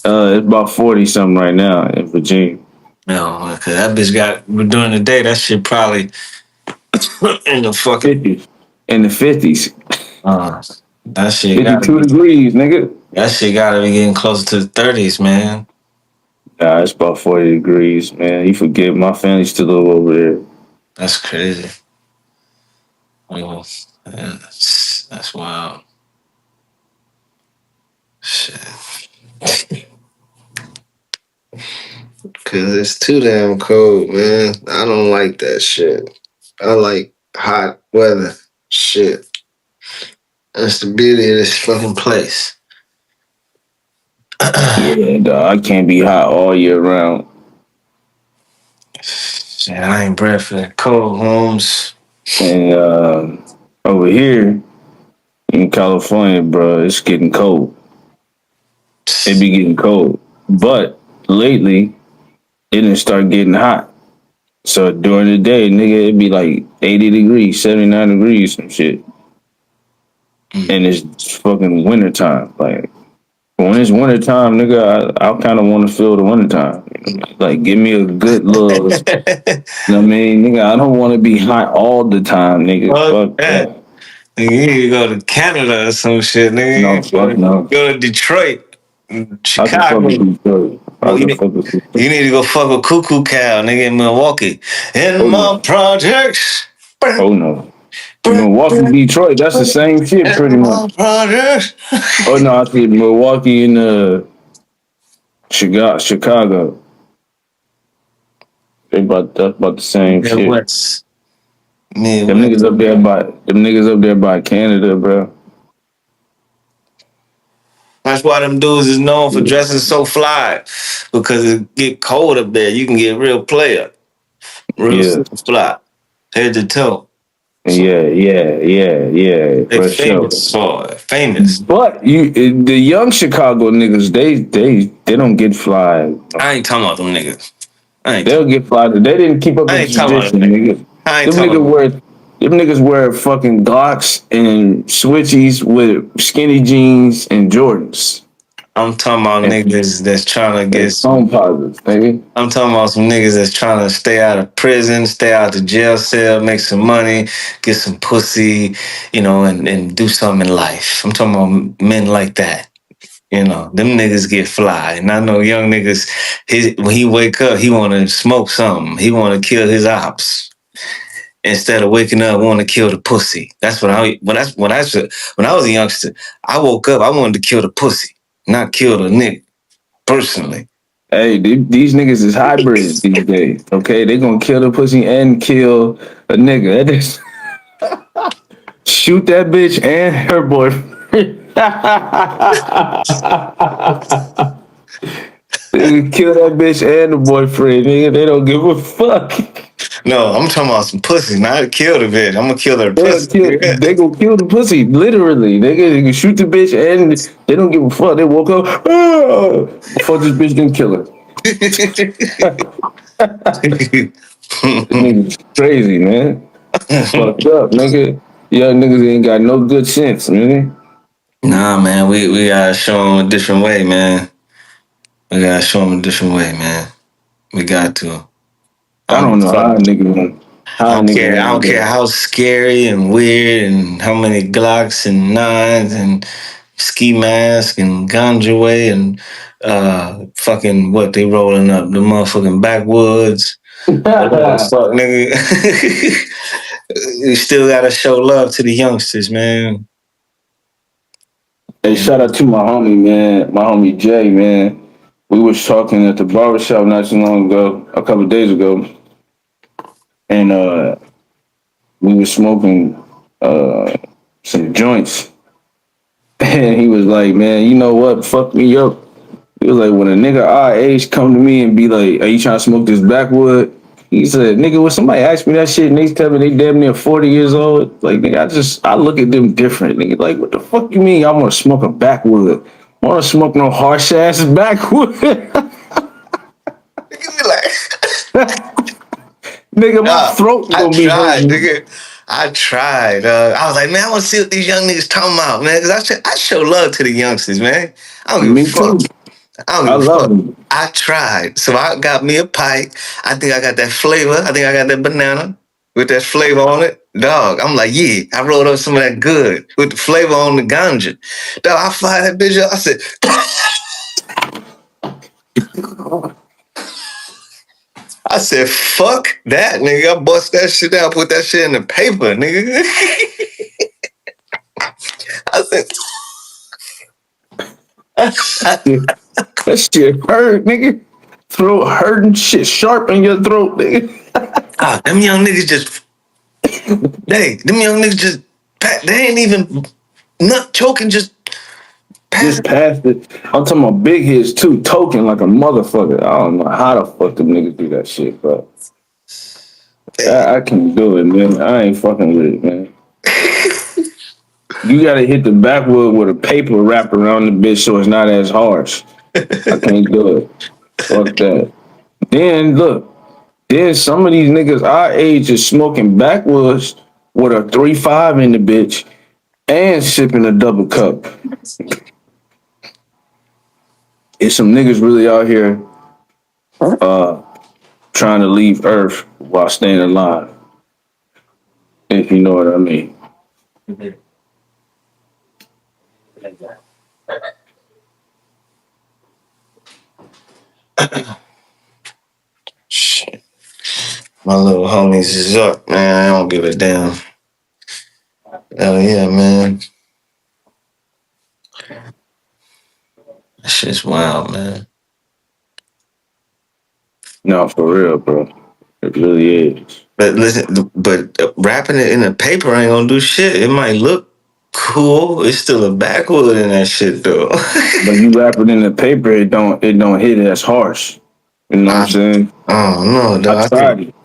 It's about 40 something right now in Virginia. No, cause that bitch got during the day. That shit probably in the fucking 50s. In the 50s. uh, that shit gotta 52 be. degrees, nigga. That shit gotta be getting closer to the 30s, man. Nah, it's about 40 degrees, man. You forget my family still live over there. That's crazy. Oh, yeah, that's wild. Shit. Cause it's too damn cold, man. I don't like that shit. I like hot weather. Shit. That's the beauty of this fucking place. Yeah, dog, I can't be hot all year round. Shit, I ain't bred for that cold, Holmes. And over here in California, bro, it's getting cold. It be getting cold. But lately, it didn't start getting hot. So during the day, nigga, it'd be like 80 degrees, 79 degrees, some shit. And it's fucking wintertime. Like, when it's wintertime, nigga, I kind of want to feel the wintertime. Like, give me a good little, you know what I mean? Nigga, I don't want to be hot all the time, nigga. Fuck Fuck that. that. Nigga, you need to go to Canada or some shit, No, nigga. fuck no. Go to Detroit, I can fuck with Chicago. Detroit. I Well, can fuck with Detroit. you need to go fuck a cuckoo cow, nigga, in Milwaukee. In Oh, my no. projects. Oh, no. Milwaukee, Detroit, that's the same shit In pretty much. my projects. Oh, no, I see Milwaukee and Chicago. That's about the same shit. Midwest. Midwest. Them niggas up there by Canada, bro. That's why them dudes is known for dressing so fly. Because it get cold up there. You can get real player. Real Yeah, super fly. Head to toe. Yeah, They for sure. famous for it. Famous. But the young Chicago niggas, they don't get fly. I ain't talking about them niggas. I ain't They'll talking. get fly. They didn't keep up I with ain't the talking about tradition, them niggas. nigga. I ain't Them talking niggas about wear them niggas wear fucking Glocks and switchies with skinny jeans and Jordans I'm talking about and, niggas that's trying to get and some. phone posits, nigga. I'm talking about some niggas that's trying to stay out of prison, stay out the jail cell, make some money, get some pussy, and do something in life. I'm talking about men like that. Them niggas get fly. And I know young niggas, when he wake up, he want to smoke something. He want to kill his ops instead of waking up wanting to kill the pussy. That's what when I was a youngster, I woke up, I wanted to kill the pussy, not kill the nigga personally. Hey, these niggas is hybrids these days. Okay, they gonna kill the pussy and kill a nigga. That is, shoot that bitch and her boyfriend. They kill that bitch and the boyfriend, nigga. They don't give a fuck. No, I'm talking about some pussy, not kill the bitch. I'm gonna kill her pussy. They gonna kill the pussy, literally. They can shoot the bitch and they don't give a fuck. They woke up before this bitch didn't kill her. Niggas crazy, man. Fucked up, nigga. Young niggas ain't got no good sense, man. Nah, man, we gotta show them a different way, man. We gotta show them a different way, man. We got to. I I don't don't know fuck. how a nigga I don't want to care do how scary and weird and how many Glocks and nines and ski mask and ganja way and fucking what they rolling up the motherfucking backwoods. Whatever that. fuck, nigga. You still gotta show love to the youngsters, man. Hey, shout out to my homie, man. My homie Jay, man. We was talking at the barbershop not too long ago, a couple of days ago, and we was smoking some joints. And he was like, man, you know what? Fuck me up. He was like, when a nigga our age come to me and be like, are you trying to smoke this backwood? He said, nigga, when somebody ask me that shit and they tell me they damn near 40 years old, like, nigga, I look at them different. Nigga, like, what the fuck you mean I want to smoke a backwood? I want to smoke no harsh ass backwood. Nigga, my Nah, throat I gonna be tried, hurting. nigga. I tried. I was like, man, I want to see what these young niggas talking about, man. Because I show love to the youngsters, man. I don't give a Me fuck. too. I don't I give a love fuck. them. I tried. So I got me a pipe. I think I got that flavor. I think I got that banana with that flavor on it. Dog, I'm like, yeah. I rolled up some of that good with the flavor on the ganja. Dog, I fired that bitch up. I said, fuck that, nigga. I bust that shit out, put that shit in the paper, nigga. I said, That shit hurt, nigga. Throat hurting, shit sharp in your throat, nigga. them young niggas just, them young niggas just, they ain't even nut choking, just Just passing. passed it. I'm talking about big hits too, token like a motherfucker. I don't know how the fuck them niggas do that shit, but I can't do it, man. I ain't fucking with it, man. You gotta hit the backwood with a paper wrapped around the bitch so it's not as harsh. I can't do it. Fuck that. Then look, then some of these niggas our age is smoking backwoods with a 3-5 in the bitch and sipping a double cup. It's some niggas really out here trying to leave Earth while staying alive. If you know what I mean. Shit. My little homies is up, man. I don't give a damn. Hell yeah, man. That shit's wild, man. No, for real, bro. It really is. But listen, wrapping it in a paper ain't gonna do shit. It might look cool. It's still a backwood in that shit, though. But you wrap it in the paper, it don't hit as harsh. You know what I'm I, saying? I don't know, I dog. tried it.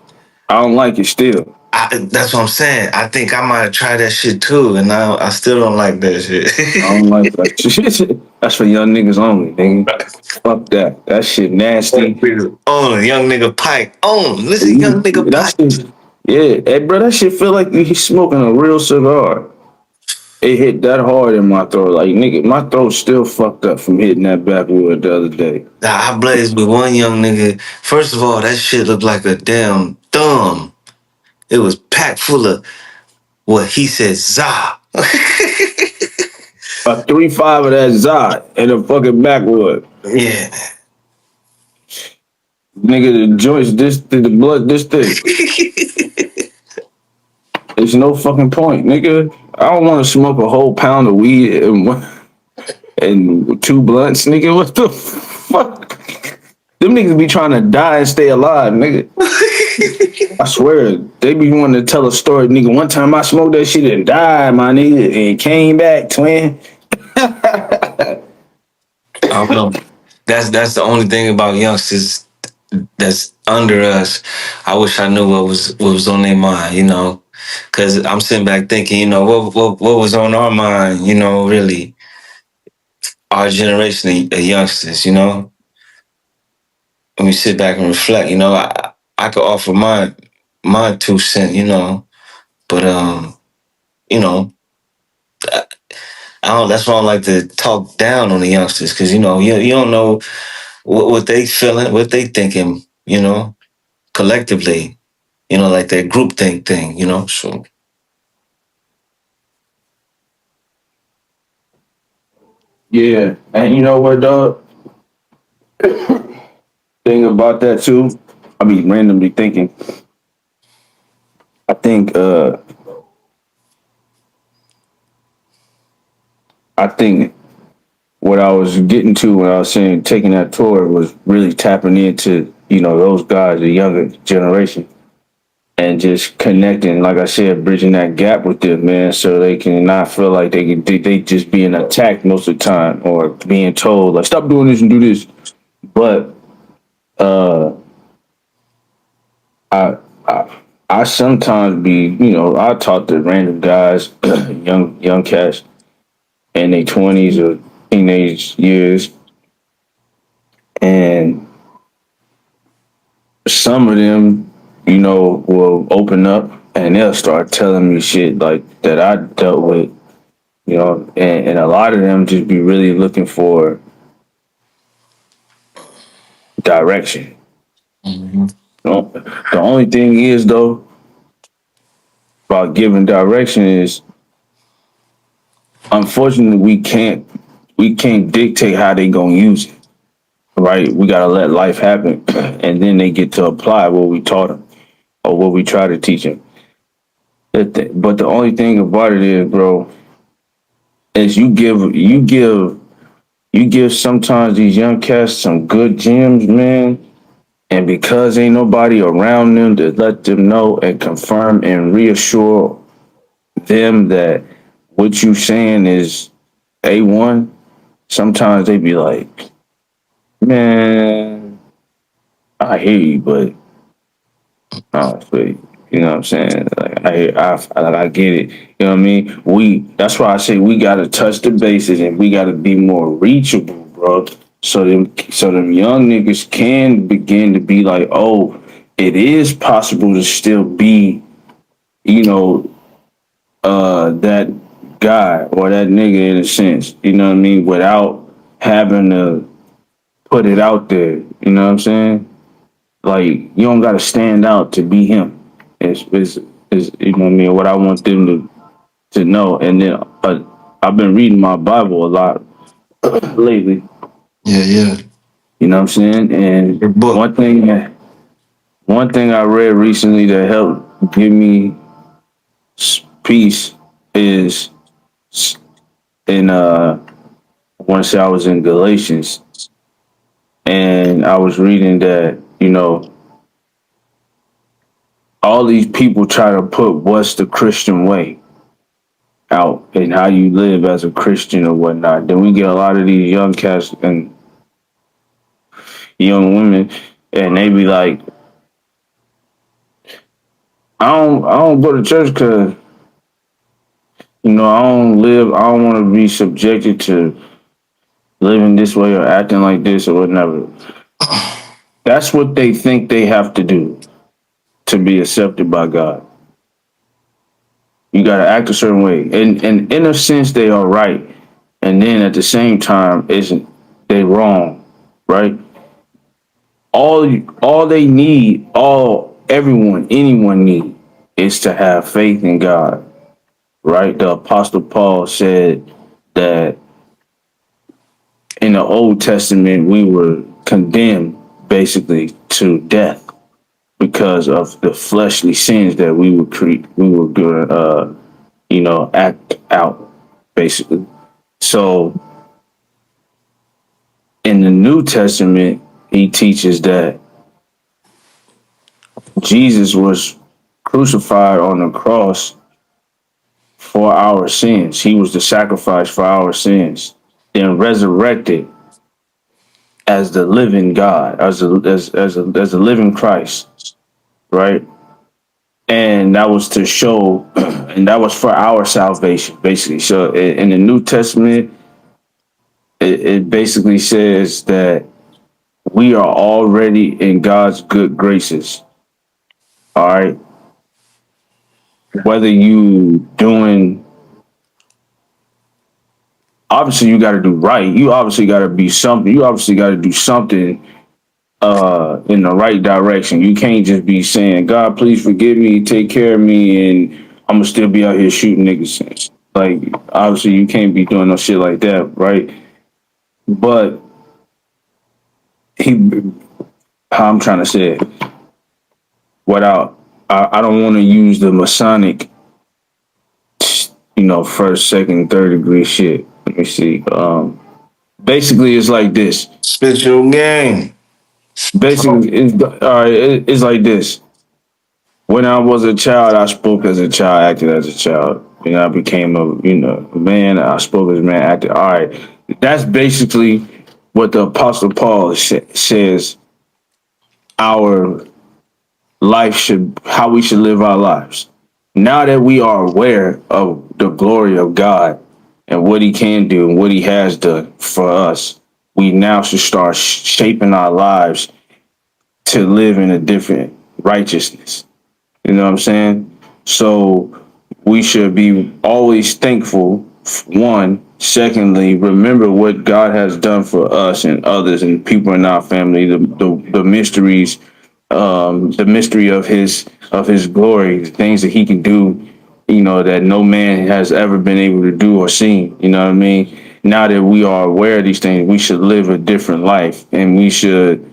I don't like it still. That's what I'm saying. I think I might try that shit too, and I still don't like that I don't shit. like that shit. That's for young niggas only, nigga. Fuck that. That shit nasty. On young nigga Pike. On listen, young nigga That Pike. shit, yeah, hey, bro, that shit feel like he's smoking a real cigar. It hit that hard in my throat. Like, nigga, my throat's still fucked up from hitting that backwood the other day. I blazed with one young nigga. First of all, that shit looked like a damn thumb. It was packed full of what he said, za. A 3-5 of that Zod and a fucking backwood. Yeah. Nigga, the joints the blood this thick. There's no fucking point, nigga. I don't want to smoke a whole pound of weed and 2 blunts, nigga. What the fuck? Them niggas be trying to die and stay alive, nigga. I swear, they be wanting to tell a story, nigga. One time I smoked that shit and died, my nigga, and came back, twin. I don't know. That's the only thing about youngsters that's under us. I wish I knew what was on their mind, because I'm sitting back thinking, what was on our mind, really, our generation of youngsters, when we sit back and reflect, I could offer my 2 cents, but you know, I don't. That's why I don't like to talk down on the youngsters because you don't know what they feeling, what they thinking, collectively, like that group think thing, So Yeah, and you know what, dog? Thing about that too, I be randomly thinking. I think, I think what I was getting to when I was saying taking that tour was really tapping into those guys, the younger generation, and just connecting, like I said, bridging that gap with them, man, so they can not feel like they just being attacked most of the time or being told like stop doing this and do this. But uh, I I sometimes be I talk to random guys, young cats in their 20s or teenage years, and some of them, will open up and they'll start telling me shit like that I dealt with, and a lot of them just be really looking for direction. mhm. The only thing is though about giving direction is unfortunately we can't dictate how they gonna use it. Right? We gotta let life happen, and then they get to apply what we taught them or what we try to teach them. But the only thing about it is, bro, is you give sometimes these young cats some good gems, man. And because ain't nobody around them to let them know and confirm and reassure them that what you saying is A1, sometimes they be like, man, I hear you, but honestly, you know what I'm saying? Like I get it. You know what I mean? That's why I say we gotta touch the bases and we gotta be more reachable, bro. So them young niggas can begin to be like, oh, it is possible to still be, you know, that guy or that nigga in a sense, you know what I mean, without having to put it out there, you know what I'm saying? Like you don't gotta stand out to be him. Is you know what I mean? What I want them to know. And then I've been reading my Bible a lot lately. Yeah, yeah. You know what I'm saying? And Good book. one thing I read recently that helped give me peace is in I want to say I was in Galatians and I was reading that all these people try to put what's the Christian way out and how you live as a Christian or whatnot. Then we get a lot of these young cats and young women, and they be like, I don't go to church because I don't want to be subjected to living this way or acting like this or whatever. That's what they think they have to do to be accepted by God. You got to act a certain way, and in a sense they are right, and then at the same time isn't they wrong, right? All they need, all everyone, anyone need is to have faith in God, right? The Apostle Paul said that in the Old Testament we were condemned basically to death because of the fleshly sins that we were going to act out basically. So in the New Testament, he teaches that Jesus was crucified on the cross for our sins. He was the sacrifice for our sins, then resurrected as the living God, as a living Christ, right? And that was to show, and that was for our salvation, basically. So in the New Testament, it basically says that we are already in God's good graces. All right. Whether you doing, obviously you got to do right. You obviously got to be something. You obviously got to do something in the right direction. You can't just be saying, God, please forgive me, take care of me, and I'm gonna still be out here shooting niggas. Like, obviously you can't be doing no shit like that, right? But he, how I'm trying to say it, without, I don't want to use the Masonic, first, second, third degree shit. Let me see. Basically, it's like this. Spit your game. Basically, it's like this. When I was a child, I spoke as a child, acted as a child. When I became a man, I spoke as a man, acted. All right, that's basically what the Apostle Paul says. Our life how we should live our lives. Now that we are aware of the glory of God and what He can do and what He has done for us, we now should start shaping our lives to live in a different righteousness. You know what I'm saying? So we should be always thankful. One, secondly, remember what God has done for us and others and people in our family. The mysteries, the mystery of His glory, the things that He can do. That no man has ever been able to do or seen. You know what I mean? Now that we are aware of these things, we should live a different life, and we should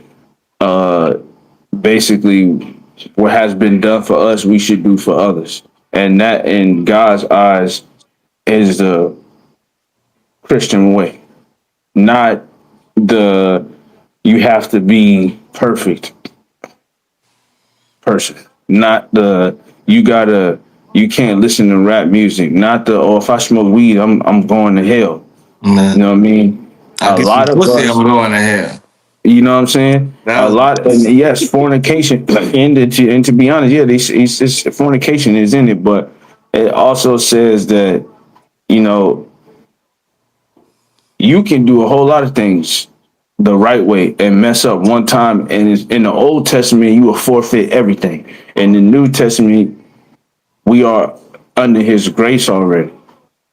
basically what has been done for us, we should do for others. And that in God's eyes is the Christian way, not the you have to be perfect person, not the you can't listen to rap music, not the if I smoke weed, I'm going to hell. You Man, know what I mean? I A get some lot of pussy. I'm us, going to hell. you know what I'm saying? That A was lot, and yes, fornication, and to be honest, yeah, fornication is in it, but it also says that you know you can do a whole lot of things the right way and mess up one time. And in the Old Testament, you will forfeit everything. In the New Testament, we are under His grace already.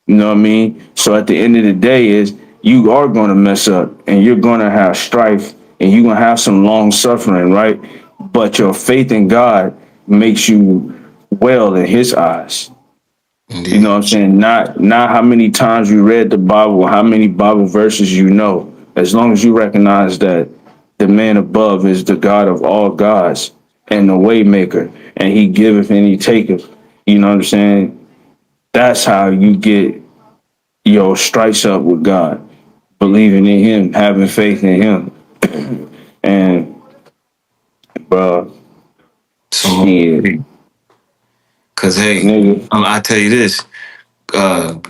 You know what I mean? So at the end of the day, is you are going to mess up and you're going to have strife and you're going to have some long suffering, right? But your faith in God makes you well in His eyes. You know indeed. what I'm saying? Not how many times you read the Bible, how many Bible verses you know. As long as you recognize that the man above is the God of all gods and the waymaker, and He giveth and He taketh. You know what I'm saying? That's how you get your strikes up with God, believing in Him, having faith in Him, and bro, So, shit, cause hey, nigga, I tell you this.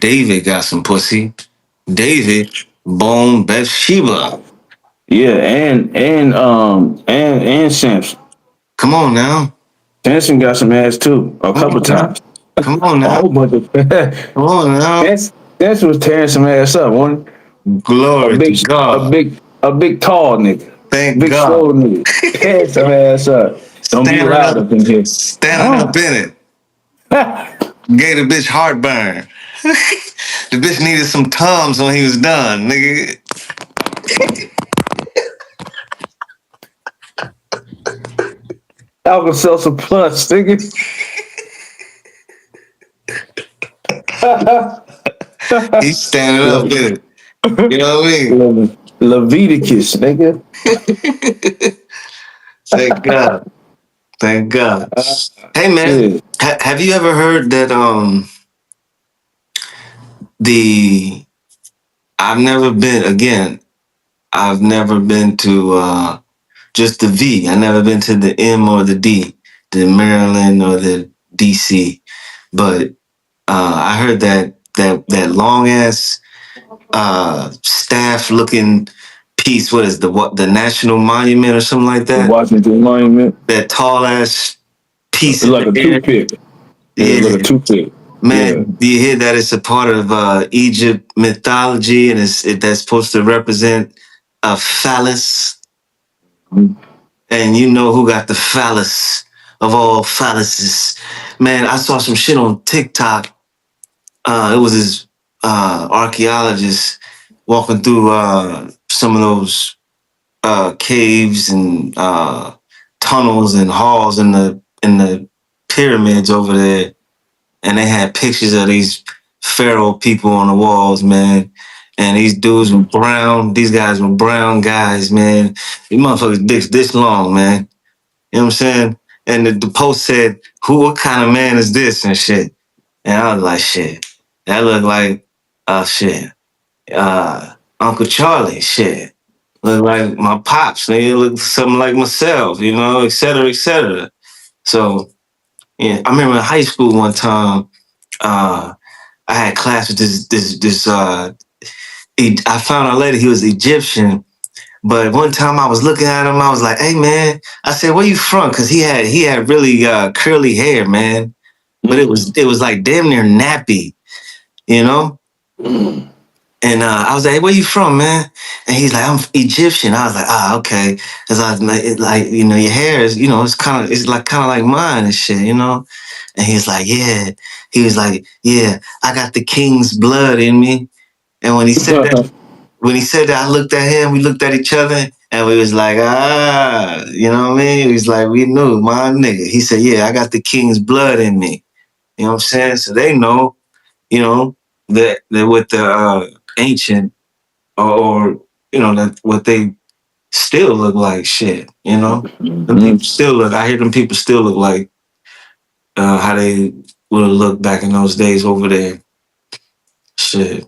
David got some pussy. David boned Bathsheba. yeah, and Samson, Come on now. Dancing got some ass too, a Come couple on now. times. Come on A now. whole bunch of Come on now. Dancing was tearing some ass up. One a Glory to big God. a big tall nigga, Thank big God. swole nigga, tearing some ass up. Don't be Standing loud up, up in here. standing up Oh. in it. Gave the bitch heartburn. The bitch needed some Tums when he was done, nigga. Alka Seltzer Plus, nigga. He's standing up in it. You know what I mean? Leviticus, nigga. Thank God. Thank God. Hey man, Shit. have you ever heard that the I've never been again, I've never been to just the V. I never been to the M or the D, the Maryland or the DC. But I heard that long ass staff looking piece. What is the National Monument or something like The that? Washington Monument. That tall ass piece It's in like the a air. toothpick. Yeah, it's like a Yeah, toothpick. Yeah. man. Do you hear that? It's a part of Egypt mythology, and that's supposed to represent a phallus. And you know who got the phallus of all phalluses. Man, I saw some shit on TikTok. It was this archaeologist walking through some of those caves and tunnels and halls in the pyramids over there, and they had pictures of these pharaoh people on the walls, man. And these dudes were brown. These guys were brown guys, man. These motherfuckers dicks this long, man. You know what I'm saying? And the post said, what kind of man is this and shit? And I was like, shit. That looked like shit. Uncle Charlie, shit. Look like my pops, nigga. Look something like myself, you know, et cetera, et cetera. So yeah, I remember in high school one time, I had class with this I found out later he was Egyptian. But one time I was looking at him, I was like, "Hey man," I said, "Where you from?" Because he had really curly hair, man. But it was like damn near nappy, you know. And I was like, "Hey, where you from, man?" And he's like, "I'm Egyptian." I was like, "Ah, okay," because I was like, your hair is, it's like kind of like mine and shit, you know. And he's like, "Yeah," he was like, "Yeah, I got the king's blood in me." And when he said that, I looked at him, we looked at each other, and we was like, you know what I mean? He was like, we knew, my nigga. He said, yeah, I got the king's blood in me. You know what I'm saying? So they know, you know, that with the ancient or that what they still look like shit, you know? Them people still look, I hear them people still look like how they would have looked back in those days over there. Shit.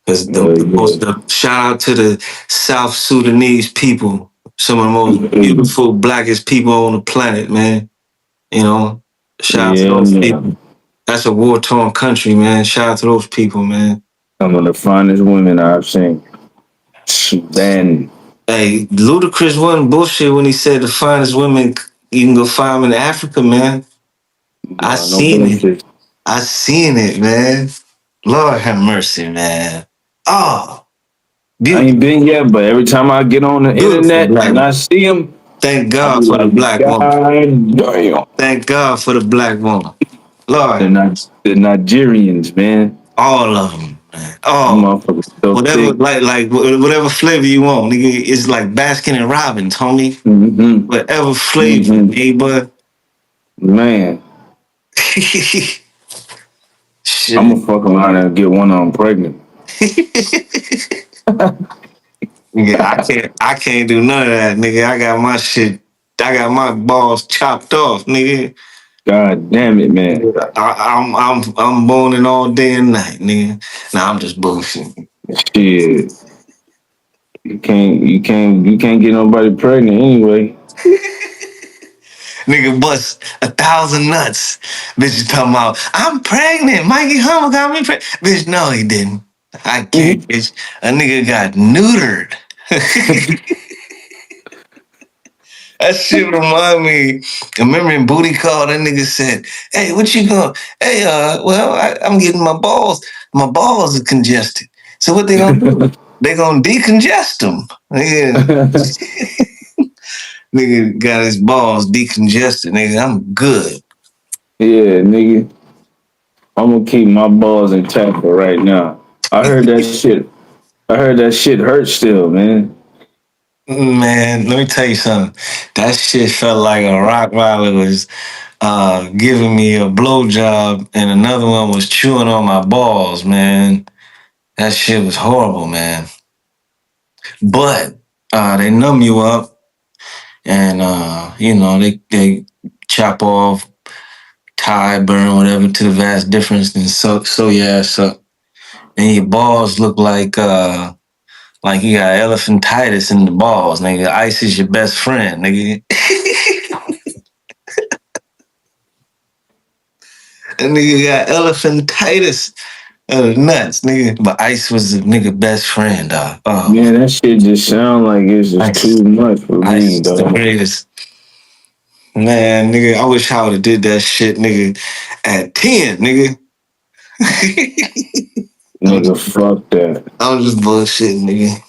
Because the shout out to the South Sudanese people, some of the most beautiful, blackest people on the planet, man. You know, shout out to those people. That's a war torn country, man. Shout out to those people, man. Some of the finest women I've seen. Then, Hey, Ludacris wasn't bullshit when he said the finest women you can go find them in Africa, man. I no seen it. bullshit. I seen it, man. Lord have mercy, man. Oh, I beautiful, ain't been yet, but every time I get on the beautiful internet black and I woman. see them, Thank I God be for the like, black woman. God damn. Thank God for the black woman. They're Lord, not the Nigerians, man. all of them, man. Them All motherfuckers so whatever, thick. like whatever flavor you want, nigga. It's like Baskin and Robbins, homie. Mm-hmm. Whatever flavor, Mm-hmm. hey, but Man, I'm shit. gonna fuck around and get one of them pregnant. Nigga, I can't do none of that, nigga. I got my shit. I got my balls chopped off, nigga. God damn it, man. I'm boning all day and night, nigga. Nah, I'm just bullshitting. Shit. You can't get nobody pregnant anyway. Nigga bust 1,000 nuts. Bitch is talking about, I'm pregnant. Mikey Hummer got me pregnant. Bitch, no, he didn't. I can't, bitch. A nigga got neutered. That shit remind me. I remember in Booty Call, that nigga said, "Hey, what you going? Hey, well, I'm getting my balls. My balls are congested. So what they gonna do? They gonna decongest them. Nigga, nigga got his balls decongested. Nigga, I'm good. Yeah, nigga. I'm gonna keep my balls intact for right now. I heard that shit. I heard that shit hurts still, man. Man, let me tell you something. That shit felt like a rock was giving me a blowjob, and another one was chewing on my balls, man. That shit was horrible, man. But they numb you up, and they chop off, tie, burn, whatever to the vast difference, and so your ass up, and your balls look like you got elephantitis in the balls, nigga. Ice is your best friend, nigga. And nigga got elephantitis nuts, nigga. But Ice was the nigga best friend, dog. Oh my Man, that shit just sound like it's just Ice. too much for Ice me, is the dog. greatest. Man, nigga, I wish I would have did that shit, nigga, at 10, nigga. I'm Nigga, fuck that. I'm just bullshitting, nigga.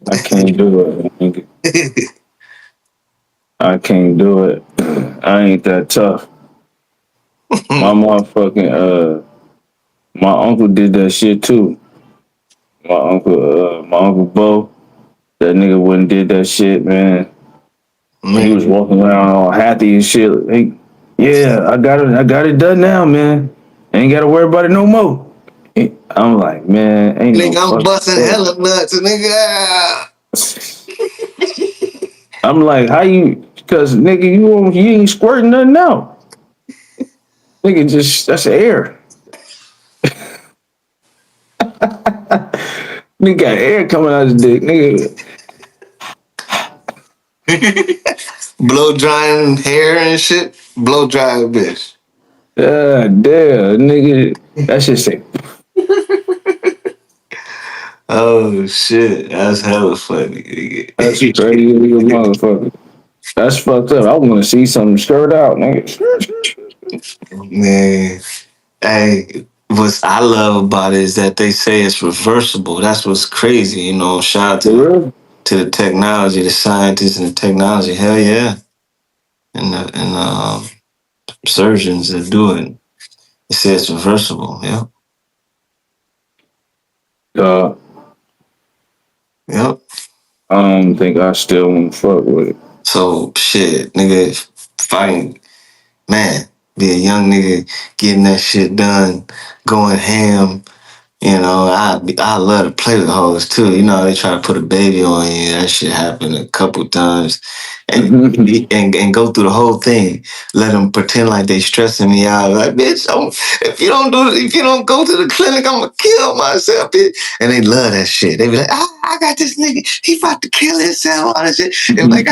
I can't do it, nigga. I can't do it. I ain't that tough. My motherfucking my uncle did that shit too. My uncle Bo, that nigga wouldn't did that shit, man. When he was Man, walking around all happy and shit. Hey, yeah, I got it done now, man. Ain't gotta worry about it no more. I'm like, man, ain't no nigga, I'm fucking busting way. hella nuts, nigga. I'm like, how you? Cause nigga, you ain't squirting nothing out. Nigga, just that's air. Nigga got air coming out his dick, nigga. Blow drying hair and shit. Blow dry a bitch. Damn, nigga. That shit say Oh shit, that's hella funny, that's nigga. crazy, nigga, motherfucker. That's fucked up. I want to see something skirt out, nigga. Man, hey, what I love about it is that they say it's reversible. That's what's crazy, you know. Shout out For real? to the technology, the scientists and the technology. Hell yeah, and surgeons that do it. They say it's reversible. Yep, Uh, yep. I don't think I still want to fuck with it. So shit, nigga, if I can, man, be a young nigga getting that shit done, going ham. You know, I love to play with hoes too. You know, they try to put a baby on you. That shit happened a couple times, and and go through the whole thing. Let them pretend like they stressing me out. Like, bitch, if you don't go to the clinic, I'm gonna kill myself, bitch. And they love that shit. They be like, I got this nigga. He about to kill himself. All that shit. And like,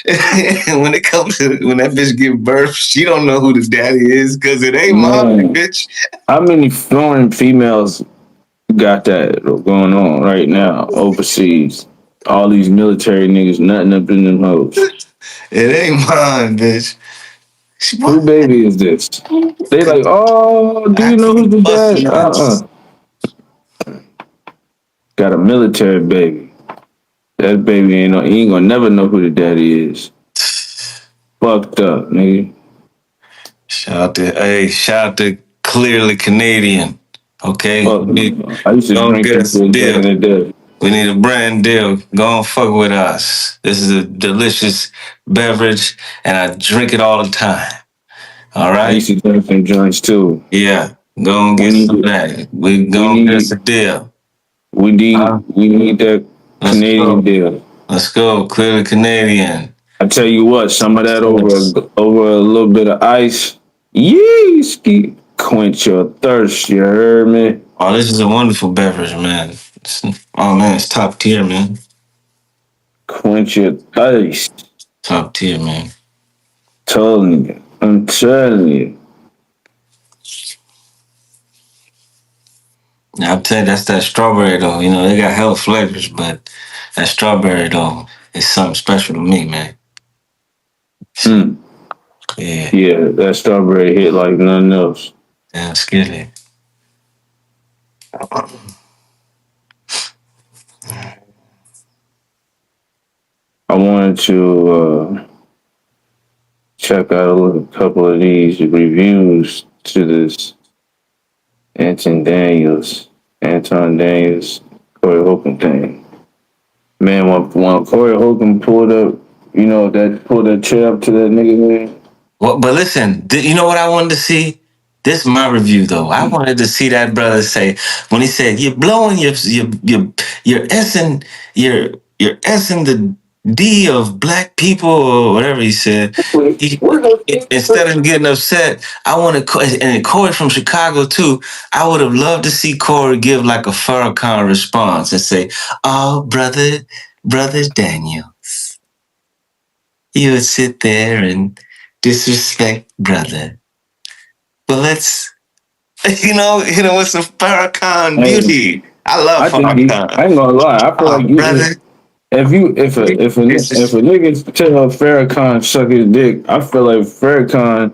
and when it comes to when that bitch give birth, she don't know who the daddy is because it ain't mine, Man, bitch. how many foreign females got that going on right now overseas? All these military niggas nutting up in them hoes. It ain't mine, bitch. Who baby is this? They like, oh, do I you know who's keep the busting dad? nuts. Got a military baby. That baby he ain't gonna never know who the daddy is. Fucked up, nigga. Shout out to Clearly Canadian. Okay, Fuck. I used to don't drink get them us a shit back deal. in the day. We need a brand deal. Go and fuck with us. This is a delicious beverage, and I drink it all the time. All I right. used to drink them joints too. Yeah, go and We get need some of that. We we go and get us need a deal. we need Huh? we need that Let's Canadian go. deal. Let's go. Clearly Canadian. I tell you what, some of that over a little bit of ice. Yeeski. Quench your thirst, you heard me? Oh, this is a wonderful beverage, man. Oh man, it's top tier, man. Quench your thirst. Top tier, man. Telling you. I'm telling you. I'll tell you, that's that strawberry though. You know, they got hell flavors, but that strawberry though, it's something special to me, man. Mm. Yeah, Yeah, that strawberry hit like nothing else. yeah, skillet. I wanted to check out a couple of these reviews to this Anton Daniels, Corey Holcomb thing. Man, when Corey Holcomb pulled up, that pulled that chair up to that nigga, man. Well, but listen, you know what I wanted to see? This is my review though. I wanted to see that brother say when he said you're blowing your you're essing the D of black people or whatever he said. He, instead of getting upset, I wanted and Corey from Chicago too. I would have loved to see Corey give like a Farrakhan response and say, "Oh, brother Daniel, you would sit there and disrespect brother. But let's, with some Farrakhan Hey, beauty. I love I think Farrakhan. I ain't gonna lie. I feel Oh, like brother, if a nigga tell Farrakhan suck his dick, I feel like Farrakhan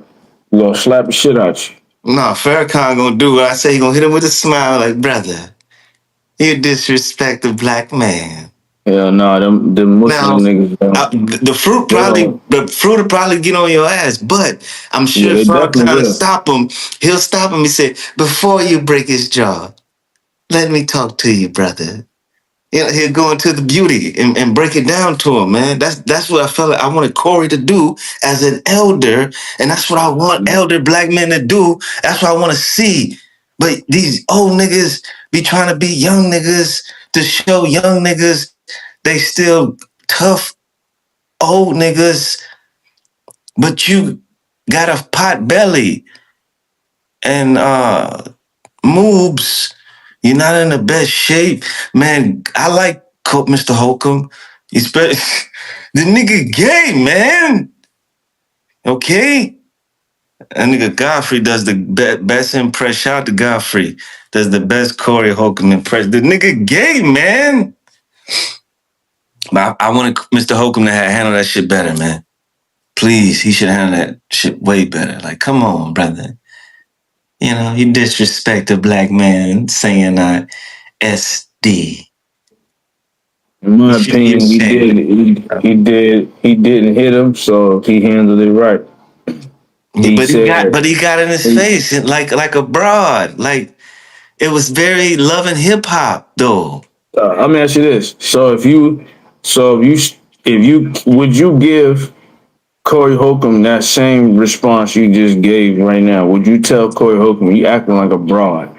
gonna slap the shit out you. no, Farrakhan gonna do what I say. He gonna hit him with a smile, like brother, you disrespect a black man. Hell no, them Now, Muslim niggas don't. They don't. the fruit will probably get on your ass, but I'm Yeah, sure they definitely Farrakhan will will. stop him. He'll stop him and say, before you break his jaw, let me talk to you, brother. He'll go into the beauty and break it down to him, man. That's what I felt like I wanted Corey to do as an elder, and that's what I want elder black men to do. That's what I want to see. But these old niggas be trying to be young niggas to show young niggas they still tough old niggas, but you got a pot belly and moves. You're not in the best shape, man. I like Mr. Holcomb. He's the nigga gay, man. Okay, and nigga Godfrey does the best impression. Shout out to Godfrey. Does the best Corey Holcomb impression. The nigga gay, man. But I wanted Mr. Holcomb to handle that shit better, man. Please, he should handle that shit way better. Like, come on, brother. You disrespect a black man saying SD. In You my should be opinion, he did. ashamed. He didn't hit him, so he handled it right. Yeah, He but said, he got in his face and like a broad. Like it was very loving hip hop though. Let me ask you this: if you would you give Corey Holcomb that same response you just gave right now? Would you tell Corey Holcomb you acting like a broad?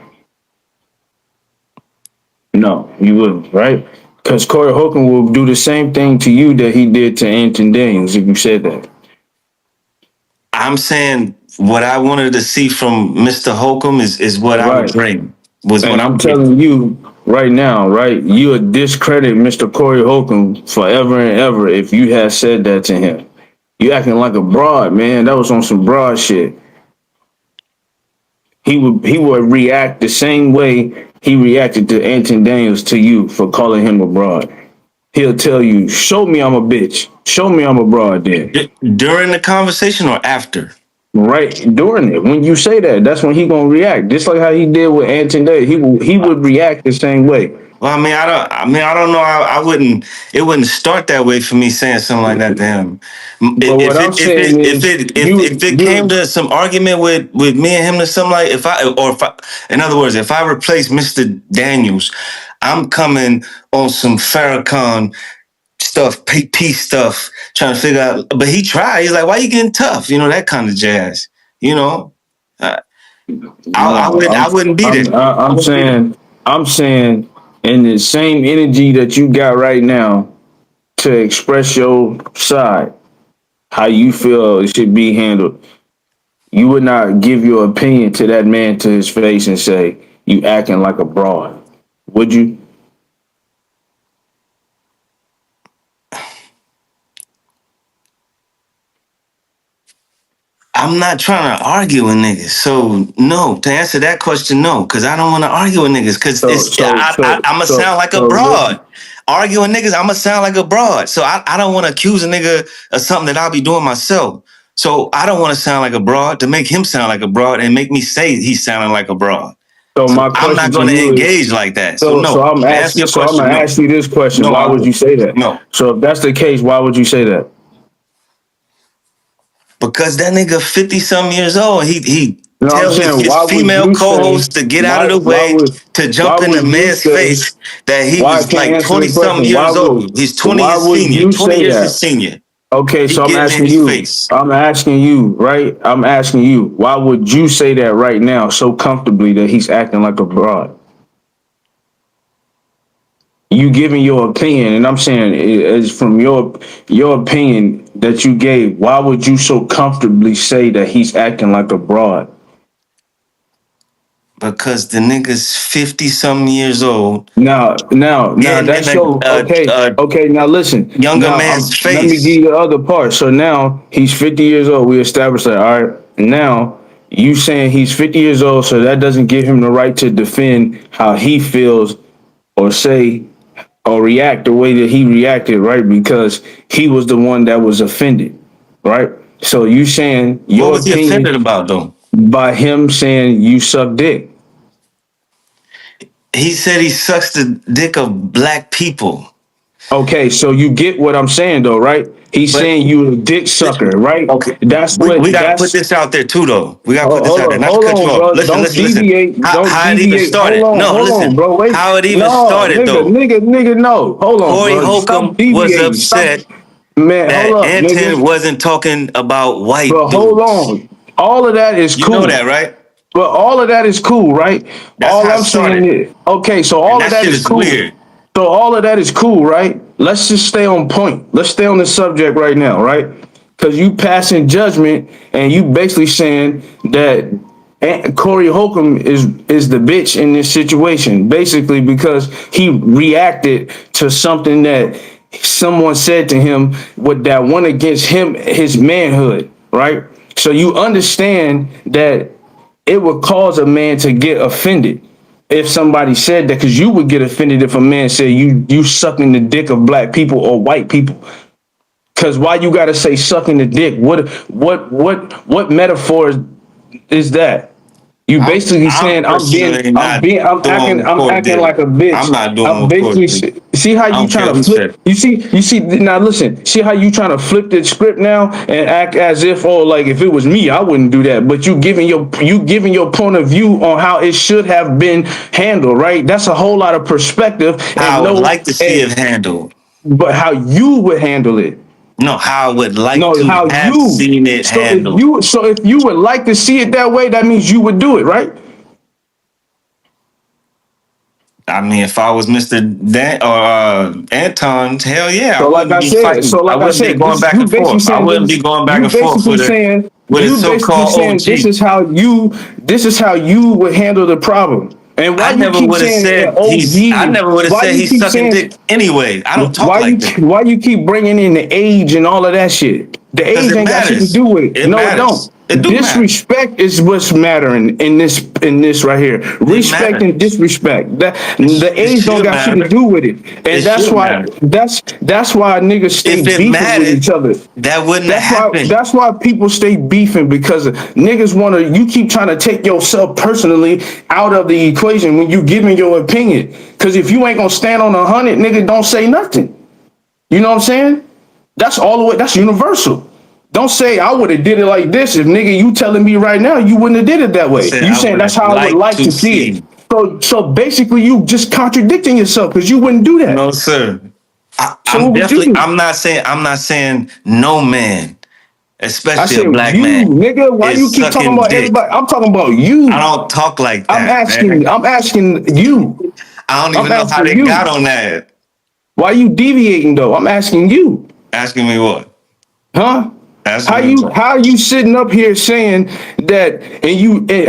No, you wouldn't, right? Because Corey Holcomb will do the same thing to you that he did to Anton Daniels if you said that. I'm saying what I wanted to see from Mr. Holcomb is what I would Right. bring. Was what And I I'm would bring. telling you right now, right? You would discredit Mr. Corey Holcomb forever and ever if you had said that to him. You acting like a broad, man. That was on some broad shit. He would react the same way he reacted to Anton Daniels to you for calling him a broad. He'll tell you, "Show me I'm a bitch. Show me I'm a broad." Then, During the conversation or after? right during it, when you say that, that's when he gonna react. Just like how he did with Anton Daniels, he would react the same way. Well, I don't know. I wouldn't. It wouldn't start that way for me saying something like that to him. But what I'm saying is, If it came to some argument with me and him or something like, in other words, if I replace Mr. Daniels, I'm coming on some Farrakhan stuff, peace stuff, trying to figure out. But he tried. He's like, why you getting tough? That kind of jazz. You know, uh, no, I wouldn't be there. I'm saying, in the same energy that you got right now to express your side, how you feel it should be handled. You would not give your opinion to that man to his face and say you acting like a broad, would you? I'm not trying to argue with niggas. So no, to answer that question, no, because I don't want to argue with niggas. Because So so so I'm gonna so sound like a so broad. arguing niggas, I'ma sound like a broad. So I don't want to accuse a nigga of something that I'll be doing myself. So I don't want to sound like a broad to make him sound like a broad and make me say he's sounding like a broad. So So my I'm question not to going to you is, engage like that. So so no. I'm To answer asking, your so I'm question, gonna no. ask you this question. No, Why I would won't. you say that? No. So if that's the case, why would you say that? Because that nigga 50 some years old. He You know what I'm tell saying? his Why would female you say co-host to get out of the why way would to why jump in the would you man's say face that he why I was can't like answer 20 the something question? years old. He's 20 Why his would senior, you 20 say years that? his senior. Okay, He so I'm getting in asking his you. face. I'm asking you, right? I'm asking you. Why would you say that right now so comfortably that he's acting like a broad? You giving your opinion, and I'm saying as from your opinion that you gave. Why would you so comfortably say that he's acting like a broad? Because the nigga's 50 some years old, Now getting in that's your okay. a Okay, now listen. younger Now man's let me give face. you the other part. So now he's 50 years old. We established that. All right. Now you saying he's 50 years old, so that doesn't give him the right to defend how he feels or say or react the way that he reacted, right? Because he was the one that was offended, right? So you saying What your was he offended opinion about though? by him saying you suck dick. He said he sucks the dick of black people. Okay, so you get what I'm saying though, right? He's But saying you a dick sucker, right? okay, That's we what got to put that's this out there too, though. We got to put this hold out there. on, Not to hold cut you on, off. bro. Listen, Don't listen, listen. deviate. Don't How it even deviate. started? No, Hold on, listen. bro. Wait. How it even No, started nigga, though. no. Hold on, Corey bro. Stop Holcomb was deviating. Stop. upset Man, hold that up, Anton nigga. wasn't talking about white But hold dudes. on. All of that is You know cool. that, right? But all of that is cool, right? That's All how it I'm saying started, is, okay, so and all of that that shit is is cool. weird. So all of that is cool, right? Let's just stay on point. Let's stay on the subject right now, right? Because you passing judgment and you basically saying that Corey Holcomb is the bitch in this situation, basically because he reacted to something that someone said to him with that went against him, his manhood, right? So you understand that it would cause a man to get offended if somebody said that, because you would get offended if a man said you sucking the dick of black people or white people. Because why you gotta say sucking the dick? What metaphor is that? You basically I'm saying personally not doing I'm what acting did. like a bitch. I'm not doing I'm what Corey basically did. see how I you don't care trying to who flip. said it. You see now listen. See how you trying to flip the script now and act as if like if it was me I wouldn't do that. But you giving your point of view on how it should have been handled. Right? That's a whole lot of perspective How I and would no like to see and it handled. but how you would handle it. No, how I would like No, to how have you. seen it handled. So if you would like to see it that way, that means you would do it, right? I mean, if I was Mr. Dan or Anton, hell yeah, I So like wouldn't I be said, fighting. so I like I wouldn't be said, going this back you and basically forth. I saying wouldn't this. be going back You and forth basically saying with a you basically so-called saying OG. this is how you would handle the problem. And why I you never keep would have saying said he's. I OG? never would have Why said you he's keep sucking saying dick anyway. I don't talk like that why you keep bringing in the age and all of that shit? The because age it ain't got shit to matters. do with it. It No, it matters. don't. It do matter. Disrespect is what's mattering in this right here. It Respect and matters. disrespect. That the It age don't should got shit to matter. do with it. It And should matter. that's why niggas stay If it beefing with mattered, each other. that wouldn't have happened. That's why people stay beefing because niggas wanna you keep trying to take yourself personally out of the equation when you giving your opinion. Cause if you ain't gonna stand on 100, nigga, don't say nothing. You know what I'm saying? That's all the way. That's universal. Don't say I would have did it like this if nigga you telling me right now you wouldn't have did it that I way. said You I saying would that's have how I would liked like to to see it. see. So basically you just contradicting yourself because you wouldn't do that. No, sir. So I'm what would you definitely. do? I'm not saying no man, I especially a said black you man, nigga. Why you is keep talking sucking about dick. everybody? I'm talking about I you. don't talk like that, man. I'm asking you. I don't I'm even know how asking they got you. on that. Why you deviating though? I'm asking you. Asking me what? Huh? Asking me what? How you sitting up here saying that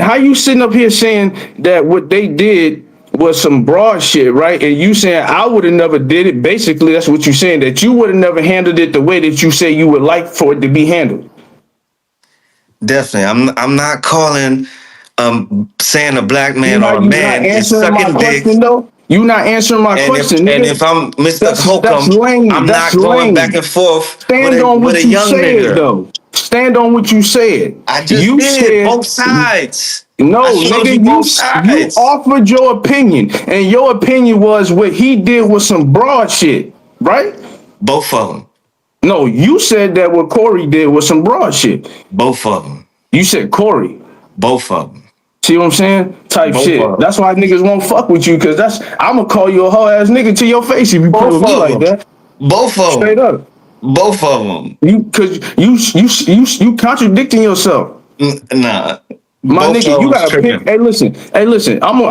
how you sitting up here saying that what they did was some broad shit, right? And you saying I would have never did it. Basically, that's what you're saying, that you would have never handled it the way that you say you would like for it to be handled. Definitely. I'm not calling saying a black See man how or a you not man is answering my sucking dick. question though? You not answering my question, And nigga. if I'm Mr. That's Holcomb, lame. I'm That's not going back lame. and forth Stand on with what a you young said, nigga. though. Stand on what you said. I just You did said both sides. I no, showed you nigga. both You sides. offered your opinion, and your opinion was what he did was some broad shit, right? Both of them. No, you said that what Corey did was some broad shit. Both of them. You said Corey. Both of them. See what I'm saying? Type Both shit. of them. That's why niggas won't fuck with you, cause I'm gonna call you a hoe ass nigga to your face if you play Both with me of like them. that. Both of Straight them. up. Both of them. Cause you contradicting yourself. Nah. My Both of nigga, you them's gotta pick. tripping. Hey, listen.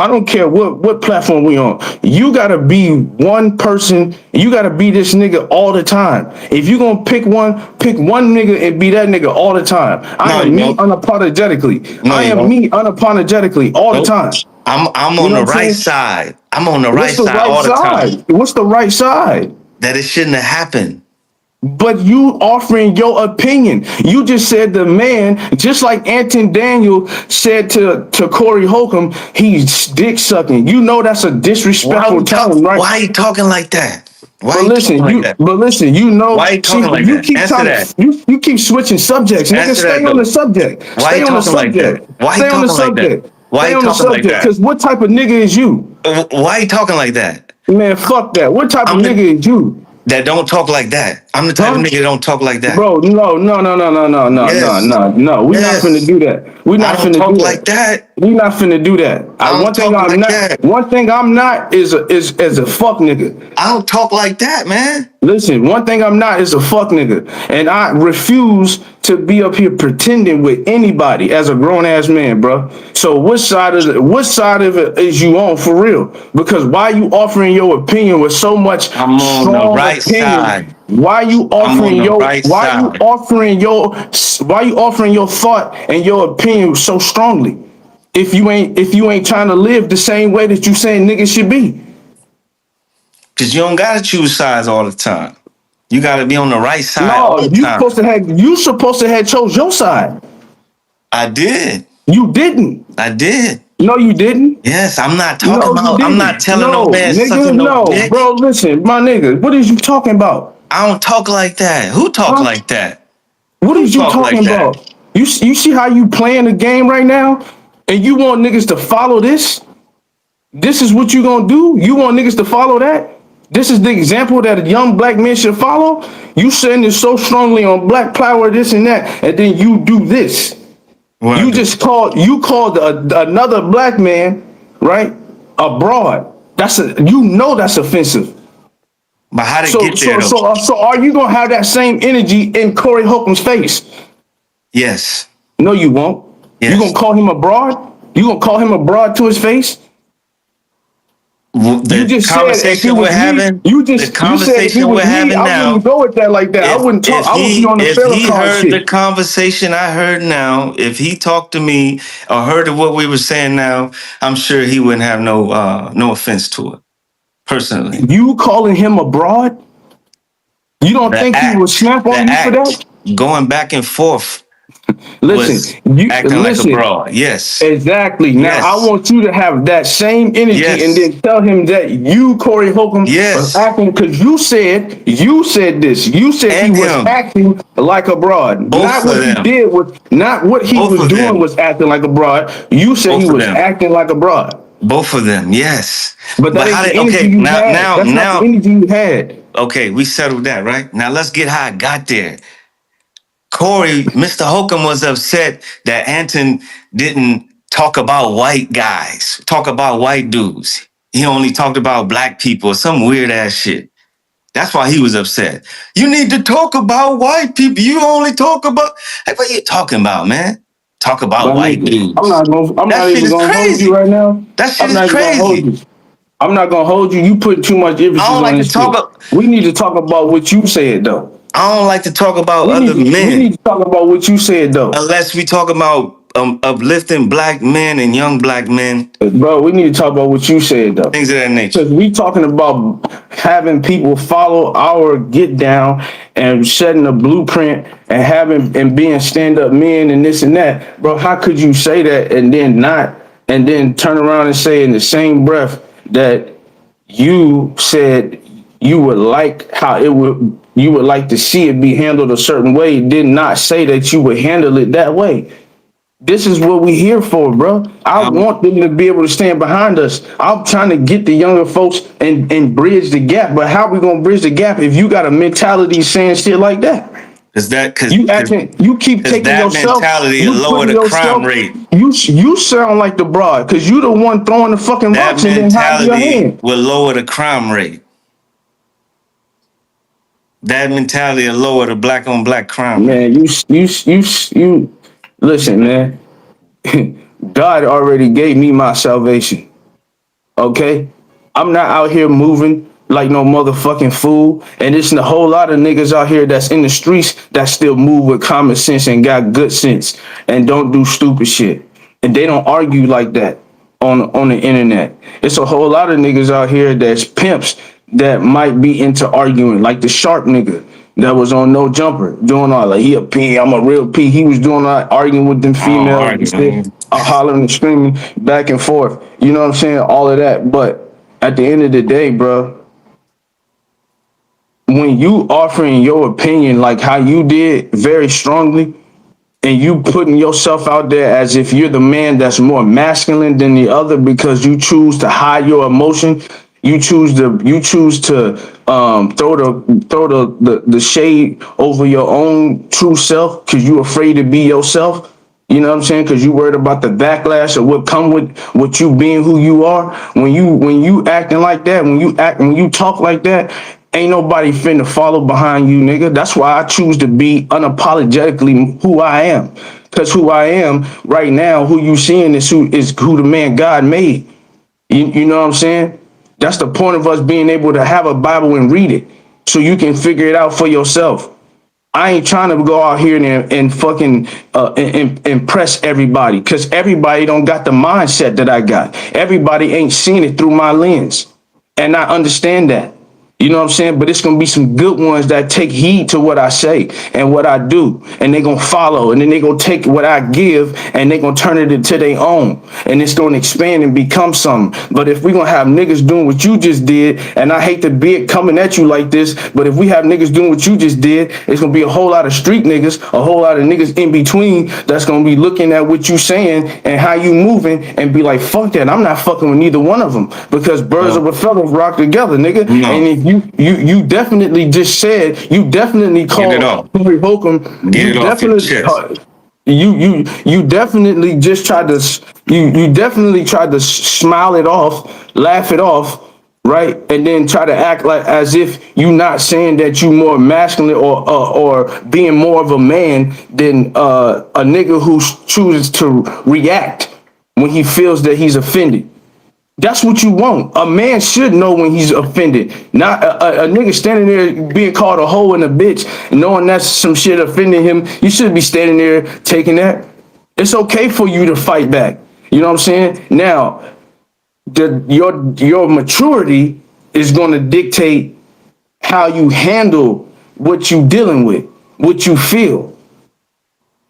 I don't care what platform we on. You gotta be one person. You gotta be this nigga all the time. If you gonna pick one nigga and be that nigga all the time. I No, you am me don't. unapologetically. No, I you am don't. me unapologetically all the Nope. time. I'm You on know what the I'm right saying? side. I'm on the right What's the side right all the time. side? What's the right side? That it shouldn't have happened. But you offering your opinion. You just said the man, just like Anton Daniels said to Corey Holcomb, he's dick sucking. You know that's a disrespectful term, right? Why are you talking like that? Why are But you talking listen, like that? you know, Why are you see, talking like you that? keep Answer trying that. to you keep switching subjects, nigga. Answer Stay that on the though. subject. Why are Stay you on the talking like that? subject. Why are you Stay on the talking like that? subject. Why are Stay you on the talking like subject. that? Cause what type of nigga is you? Why are you talking like that? Man, fuck that. What type of I'm the nigga is you? that don't talk like that. I'm the type of Huh? nigga that don't talk like that. Bro, Yes. no. We not finna Yes. do that. We I not don't finna talk do like that. that. We not finna do that. I don't One thing talk I'm like not. that. One thing I'm not is a fuck nigga. I don't talk like that, man. Listen, one thing I'm not is a fuck nigga, and I refuse to be up here pretending with anybody as a grown ass man, bro. So what side of it is you on for real? Because why you offering your opinion with so much I'm on the strong right opinion? side. Why you I'm on offering the your right side. why you offering your thought and your opinion so strongly? If you ain't trying to live the same way that you saying niggas should be. Cause you don't gotta choose sides all the time. You gotta be on the right side all No, the time. you supposed to have chose your side. I did. You didn't. I did. No, you didn't. Yes, I'm not talking No, you about. I'm not didn't. telling no No, man nigga, sucking no no, dick. bro. Listen, my nigga, what is you talking about? I don't talk like that. Who talk Huh? like that? What Who is you talk talking like that? about? You see how you playing the game right now, and you want niggas to follow this? This is what you gonna do? You want niggas to follow that? This is the example that a young black man should follow? You saying this so strongly on black power, this and that, and then you do this. What I do? You called another black man, right? A broad. That's offensive. But how to So get there so though? so so are you gonna have that same energy in Corey Holcomb's face? Yes. No, you won't. You gonna Yes. call him a broad? You gonna call him a broad to his face? You The just said if it conversation we're was me, having, the you said if it conversation we're was me, having I wouldn't now, go with that like that. I wouldn't talk. I would be on the if he Farrakhan heard the shit. conversation I heard now, if he talked to me or heard of what we were saying now, I'm sure he wouldn't have no offense to it personally. You calling him a broad? You don't The think he would act, snap the on you for that? act, going back and forth Listen, was you acting like a listen. broad. Yes, Exactly. Now I yes, want you to have that same energy and yes, then tell him that you, Corey Holcomb, was yes, acting because you said this. You said he and was him, acting like a broad. both Not of what he them, did was not what he both was of doing them, was acting like a broad. You said he both of was them. acting like a broad. Both of them, yes. But that But ain't how the did energy okay, you now had. now That's not the now energy you had. okay, we settled that, right? Now let's get how I got there. Corey, Mr. Holcomb was upset that Anton didn't talk about white guys, talk about white dudes. He only talked about black people, some weird ass shit. That's why he was upset. You need to talk about white people. You only talk about like what you talking about, man? Talk about But white nigga, dudes. I'm That not shit even is gonna hold you crazy. right now. That shit I'm is not even gonna hold crazy. you. I'm not gonna hold you. You put too much I emphasis don't on like to this talk. shit. We need to talk about what you said though. I don't like to talk about other We men need to talk about what you said though. unless we talk about uplifting black men and young black men, Bro, we need to talk about what you said though. things of that nature. Because we talking about having people follow our get down and setting a blueprint and having and being stand up men and this and that. Bro, how could you say that and then not and then turn around and say in the same breath that you said you would like how it would you would like to see it be handled a certain way. Did not say that you would handle it that way. This is what we here for, bro. I I'm want them to be able to stand behind us. I'm trying to get the younger folks and bridge the gap. But how we gonna bridge the gap if you got a mentality saying shit like that? Cause that cause You cause, acting, you keep 'cause taking that yourself, mentality will you lower putting the crime yourself, rate. you sound like the broad because you the one throwing the fucking That rocks and then hiding your mentality hand. will lower the crime rate. That mentality will lower the black on black crime rate. Man, you listen, man. God already gave me my salvation. Okay? I'm not out here moving like no motherfucking fool. And there's a whole lot of niggas out here that's in the streets that still move with common sense and got good sense and don't do stupid shit. And they don't argue like that on the internet. It's a whole lot of niggas out here that's pimps that might be into arguing, like the sharp nigga that was on No Jumper, doing all like he a P, I'm a real P. He was doing all arguing with them I don't females and argue. shit, Man. hollering and screaming back and forth. You know what I'm saying? All of that. But at the end of the day, bro, when you offering your opinion like how you did very strongly, and you putting yourself out there as if you're the man that's more masculine than the other because you choose to hide your emotion, you choose to throw the shade over your own true self because you're afraid to be yourself. You know what I'm saying? Because you worried about the backlash of what come with you being who you are. When you acting like that, when you talk like that, ain't nobody finna follow behind you, nigga. That's why I choose to be unapologetically who I am. Cause who I am right now, who you seeing is who the man God made. You know what I'm saying? That's the point of us being able to have a Bible and read it, so you can figure it out for yourself. I ain't trying to go out here and fucking impress everybody, because everybody don't got the mindset that I got. Everybody ain't seen it through my lens, and I understand that. You know what I'm saying? But it's gonna be some good ones that take heed to what I say and what I do, and they gonna follow, and then they gonna take what I give and they gonna turn it into their own, and it's gonna expand and become something. But if we gonna have niggas doing what you just did, and I hate to be it coming at you like this, but if we have niggas doing what you just did, it's gonna be a whole lot of street niggas, a whole lot of niggas in between that's gonna be looking at what you saying and how you moving and be like, fuck that, I'm not fucking with neither one of them, because birds of No, a feather rock together, nigga. And no. if you definitely just said, you definitely Get it called off. Corey Holcomb, Get you it off your definitely chest. you definitely just tried to you definitely tried to smile it off, laugh it off, right? And then try to act like as if you not saying that you more masculine or being more of a man than a nigga who chooses to react when he feels that he's offended. That's what you want. A man should know when he's offended. Not a nigga standing there being called a hoe and a bitch, knowing that's some shit offending him. You should be standing there taking that. It's okay for you to fight back. You know what I'm saying? Now, your maturity is going to dictate how you handle what you dealing with, what you feel.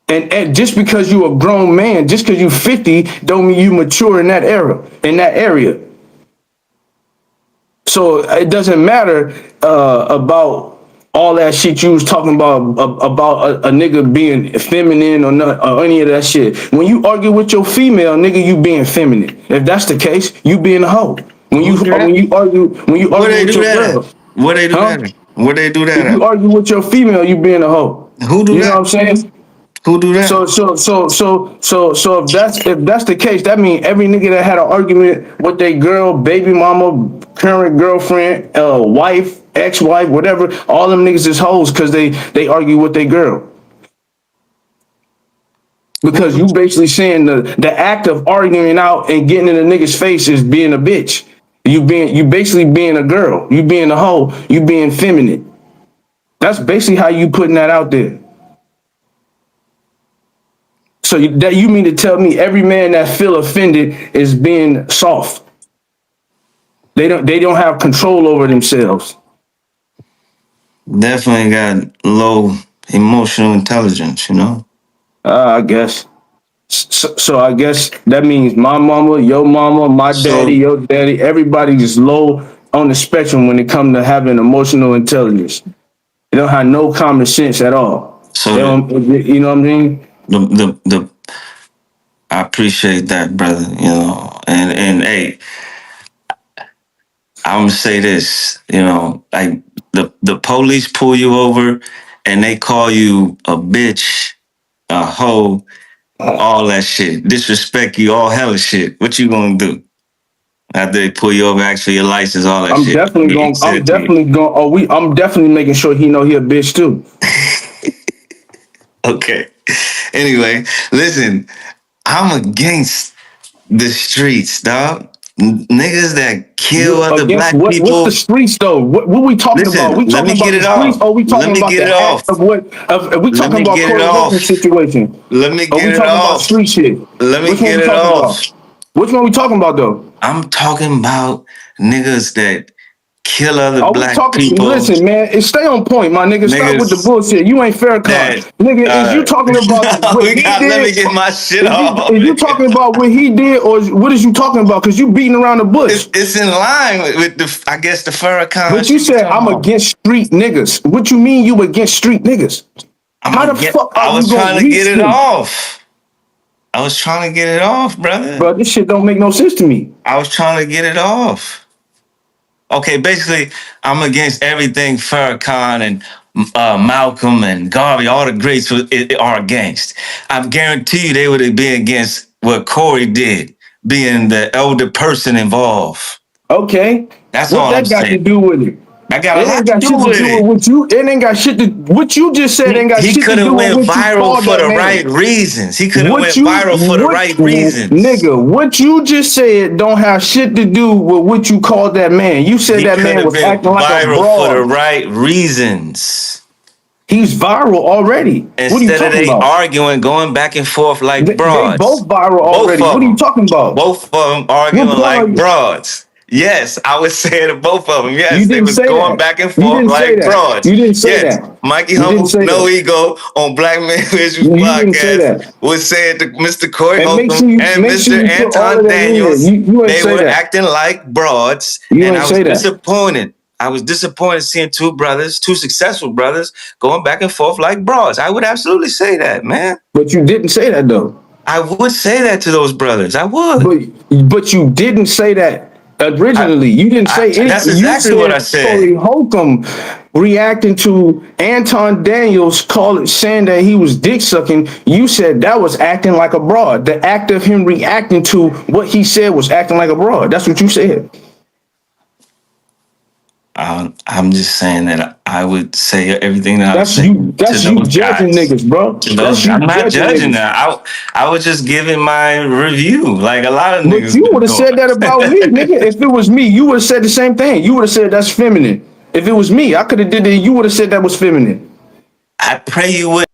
And just because you a grown man, just because you 50, don't mean you mature in that era, in that area. So it doesn't matter about all that shit you was talking about a nigga being feminine or not or any of that shit. When you argue with your female nigga, you being feminine. If that's the case, you being a hoe. When you Who do that? when you Where argue they with do your that at? girl, Where they do huh? that at? Where they do that If you at? argue with your female, you being a hoe. Who do You know what that? I'm saying? Who do that? So if that's the case, that means every nigga that had an argument with their girl, baby mama, current girlfriend, wife, ex-wife, whatever, all them niggas is hoes because they argue with their girl. Who Because do? you basically saying the act of arguing out and getting in a nigga's face is being a bitch. You basically being a girl. You being a hoe. You being feminine. That's basically how you putting that out there. So that you mean to tell me every man that feel offended is being soft? They don't have control over themselves. Definitely got low emotional intelligence, you know? I guess. So I guess that means my mama, your mama, my daddy, So your daddy, everybody is low. on the spectrum when it comes to having emotional intelligence. They don't have no common sense at all. So They don't, you know what I mean? the I appreciate that, brother. You know, and hey, I'm gonna say this. You know, like the police pull you over and they call you a bitch, a hoe, all that shit, disrespect you, all hella shit. What you gonna do after they pull you over, ask for your license, all that I'm shit? definitely going. I'm definitely going. I'm definitely making sure he know he a bitch too. Okay. Anyway, listen, I'm against the streets, dog. Niggas that kill You other against black what? What's the people. streets though? What we talking about? Listen, We let talking me about get the it streets, off. or we Let talking me about get it the act off. of what? Are we Let talking me about get it Corey Holcomb off. situation? Let me Are we get it talking about off. street shit? Let me Which one get we it talking off. about? Which one we talking about though? I'm talking about niggas that kill other Are we black talking? people. Listen, man, stay on point, my nigga. Stop with the Niggas bullshit. You ain't Farrakhan, that nigga. Is you talking about what we he got let did? me get my shit Is you off. is you talking about what he did, or what is you talking about? Because you beating around the bush. It's in line with the I guess the Farrakhan But you shit you said talking I'm about. against street niggas. What you mean you against street niggas? I'm How gonna the get fuck are I you was gonna trying to get reach it them? off. I was trying to get it off, brother. Bro, this shit don't make no sense to me. I was trying to get it off. Okay, basically, I'm against everything Farrakhan and Malcolm and Garvey, all the greats are against. I guarantee you they would be against what Corey did, being the elder person involved. Okay. That's What all I'm that got to saying. do with it? I got a It lot ain't to got do shit to with do with it. what you. It ain't got shit to. What you just said ain't got He shit could to have do with went what you viral call for that the man. right reasons. He could have What went you viral for the what right reasons. nigga? What you just said don't have shit to do with what you called that man. You said He that could man have was been acting like a viral for the broad. right reasons. He's viral already. What are you Instead of talking they about? arguing, going back and forth like They broads. both viral Both already. of What are you them. talking about? Both of them What arguing like broad? broads. Yes, I would say to both of them. You Yes, they didn't was say going that. back and You forth didn't say like that. broads. You didn't say Yes, that. Mikey You didn't Humble, say No that. Ego on Black Man Issues You didn't say podcast that. was saying to Mr. Corey And Holcomb and make sure Mr. you put all of Anton that in there. Daniels, You ain't they say were that. acting like broads, You and ain't I was say that. disappointed. I was disappointed seeing two brothers, two successful brothers, going back and forth like broads. I would absolutely say that, man. But you didn't say that though. I would say that to those brothers. I would. But you didn't say that I, originally. You didn't say that's anything. You exactly what I said said. Corey Holcomb reacting to Anton Daniels saying that he was dick sucking. You said that was acting like a broad. The act of him reacting to what he said was acting like a broad. That's what you said. I'm just saying that I would say everything that I was That's you. saying to That's you those judging guys. niggas, bro. To That's those, you I'm not judging judging niggas. that. I was just giving my review, like a lot of But niggas you would been have said that about me, doing. nigga. If it was me, you would have said the same thing. You would have said that's feminine. If it was me, I could have did it. You would have said that was feminine. I pray you would.